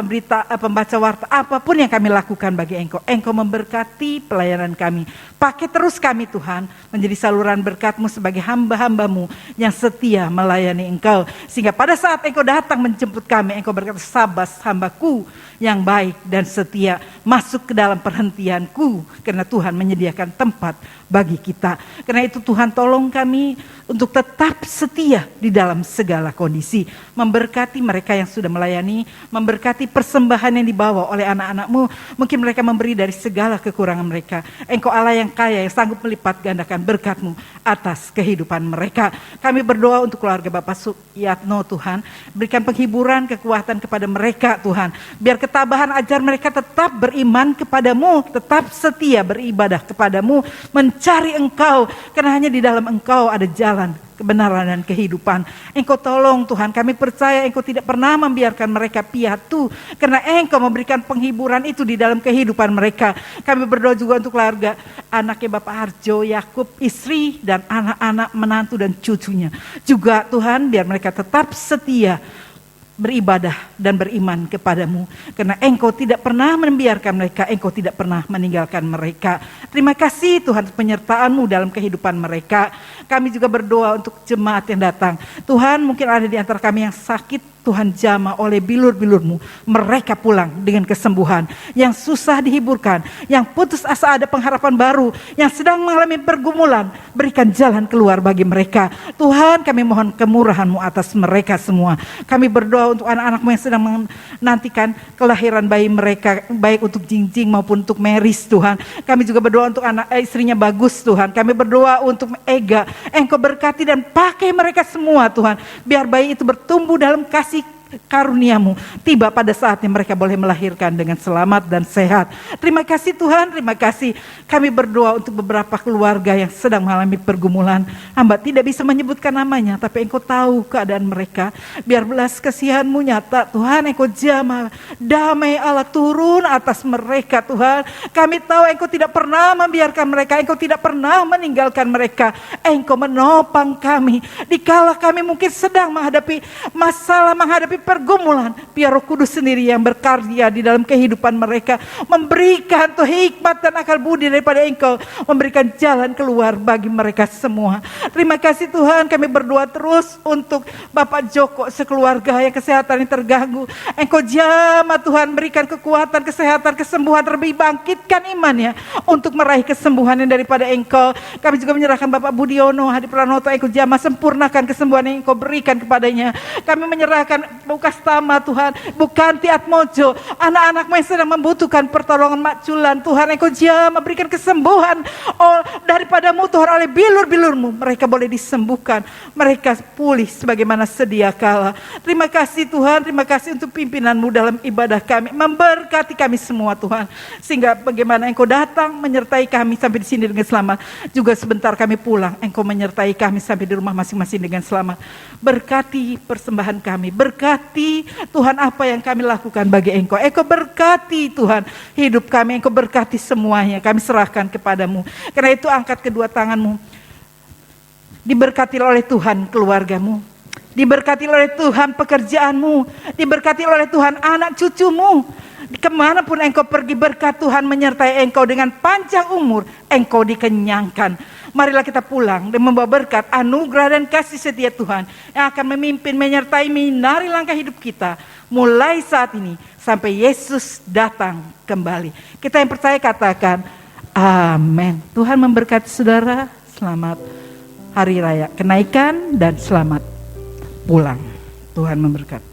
pembaca warta, apapun yang kami lakukan bagi Engkau. Engkau memberkati pelayanan kami. Pakai terus kami Tuhan, menjadi saluran berkat-Mu sebagai hamba-hamba-Mu yang setia melayani Engkau. Sehingga pada saat Engkau datang menjemput kami, Engkau berkata, Sabas hambaku yang baik dan setia, masuk ke dalam perhentianku, karena Tuhan menyediakan tempat bagi kita. Karena itu Tuhan tolong kami untuk tetap setia di dalam segala kondisi. Memberkati mereka yang sudah melayani, memberkati persembahan yang dibawa oleh anak-anak-Mu. Mungkin mereka memberi dari segala kekurangan mereka. Engkau Allah yang kaya, yang sanggup melipat gandakan berkat-Mu atas kehidupan mereka. Kami berdoa untuk keluarga Bapak Suyatno Tuhan, berikan penghiburan, kekuatan kepada mereka Tuhan. Biar ketabahan ajar mereka tetap beriman kepadamu, tetap setia beribadah kepadamu, mencari Engkau, karena hanya di dalam Engkau ada jalan kebenaran dan kehidupan. Engkau tolong Tuhan, kami percaya Engkau tidak pernah membiarkan mereka piatu, karena Engkau memberikan penghiburan itu di dalam kehidupan mereka. Kami berdoa juga untuk keluarga anaknya Bapak Harjo Yakub, istri dan anak-anak, menantu dan cucunya. Juga Tuhan, biar mereka tetap setia beribadah dan beriman kepadamu. Karena Engkau tidak pernah membiarkan mereka, Engkau tidak pernah meninggalkan mereka. Terima kasih Tuhan penyertaan-Mu dalam kehidupan mereka. Kami juga berdoa untuk jemaat yang datang. Tuhan, mungkin ada di antara kami yang sakit, Tuhan jamah oleh bilur-bilur-Mu. Mereka pulang dengan kesembuhan. Yang susah dihiburkan, yang putus asa ada pengharapan baru, yang sedang mengalami pergumulan, berikan jalan keluar bagi mereka. Tuhan, kami mohon kemurahan-Mu atas mereka semua. Kami berdoa untuk anak-anak-Mu yang sedang menantikan kelahiran bayi mereka, baik untuk Jingjing maupun untuk Meris, Tuhan. Kami juga berdoa untuk anak istrinya Bagus, Tuhan. Kami berdoa untuk Ega. Engkau berkati dan pakai mereka semua, Tuhan. Biar bayi itu bertumbuh dalam kasih karunia-Mu, tiba pada saatnya mereka boleh melahirkan dengan selamat dan sehat. Terima kasih Tuhan, terima kasih. Kami berdoa untuk beberapa keluarga yang sedang mengalami pergumulan. Hamba tidak bisa menyebutkan namanya, tapi Engkau tahu keadaan mereka. Biar belas kasihan-Mu nyata, Tuhan. Engkau jamah damai Allah turun atas mereka, Tuhan. Kami tahu Engkau tidak pernah membiarkan mereka, Engkau tidak pernah meninggalkan mereka. Engkau menopang kami dikala kami mungkin sedang menghadapi masalah, menghadapi pergumulan. Biar Roh Kudus sendiri yang berkarya di dalam kehidupan mereka, memberikan tuh hikmat dan akal budi daripada Engkau, memberikan jalan keluar bagi mereka semua. Terima kasih Tuhan. Kami berdoa terus untuk Bapak Joko sekeluarga yang kesehatan yang terganggu. Engkau jamah Tuhan, berikan kekuatan, kesehatan, kesembuhan, terlebih bangkitkan imannya untuk meraih kesembuhan yang daripada Engkau. Kami juga menyerahkan Bapak Budiono Hadi Pranoto. Engkau jamah sempurnakan kesembuhan yang Engkau berikan kepadanya. Kami menyerahkan Bukas Tama, Tuhan, bukan Tiat Mojo, anak-anak yang sedang membutuhkan pertolongan makculan, Tuhan. Engkau jamah berikan kesembuhan daripada-Mu, Tuhan, oleh bilur-bilur-Mu. Mereka boleh disembuhkan, mereka pulih sebagaimana sedia kala. Terima kasih Tuhan, terima kasih untuk pimpinan-Mu dalam ibadah kami, memberkati kami semua Tuhan, sehingga bagaimana Engkau datang menyertai kami sampai di sini dengan selamat, juga sebentar kami pulang, Engkau menyertai kami sampai di rumah masing-masing dengan selamat. Berkati persembahan kami, berkati Tuhan apa yang kami lakukan bagi Engkau. Engkau berkati Tuhan hidup kami, Engkau berkati semuanya, kami serahkan kepadamu. Karena itu angkat kedua tanganmu, diberkati oleh Tuhan keluargamu, diberkati oleh Tuhan pekerjaanmu, diberkati oleh Tuhan anak cucumu. Kemanapun Engkau pergi, berkat Tuhan menyertai Engkau dengan panjang umur, Engkau dikenyangkan. Marilah kita pulang dan membawa berkat, anugerah dan kasih setia Tuhan yang akan memimpin, menyertai, menari langkah hidup kita mulai saat ini sampai Yesus datang kembali. Kita yang percaya katakan amin. Tuhan memberkati saudara. Selamat Hari Raya Kenaikan dan selamat pulang. Tuhan memberkati.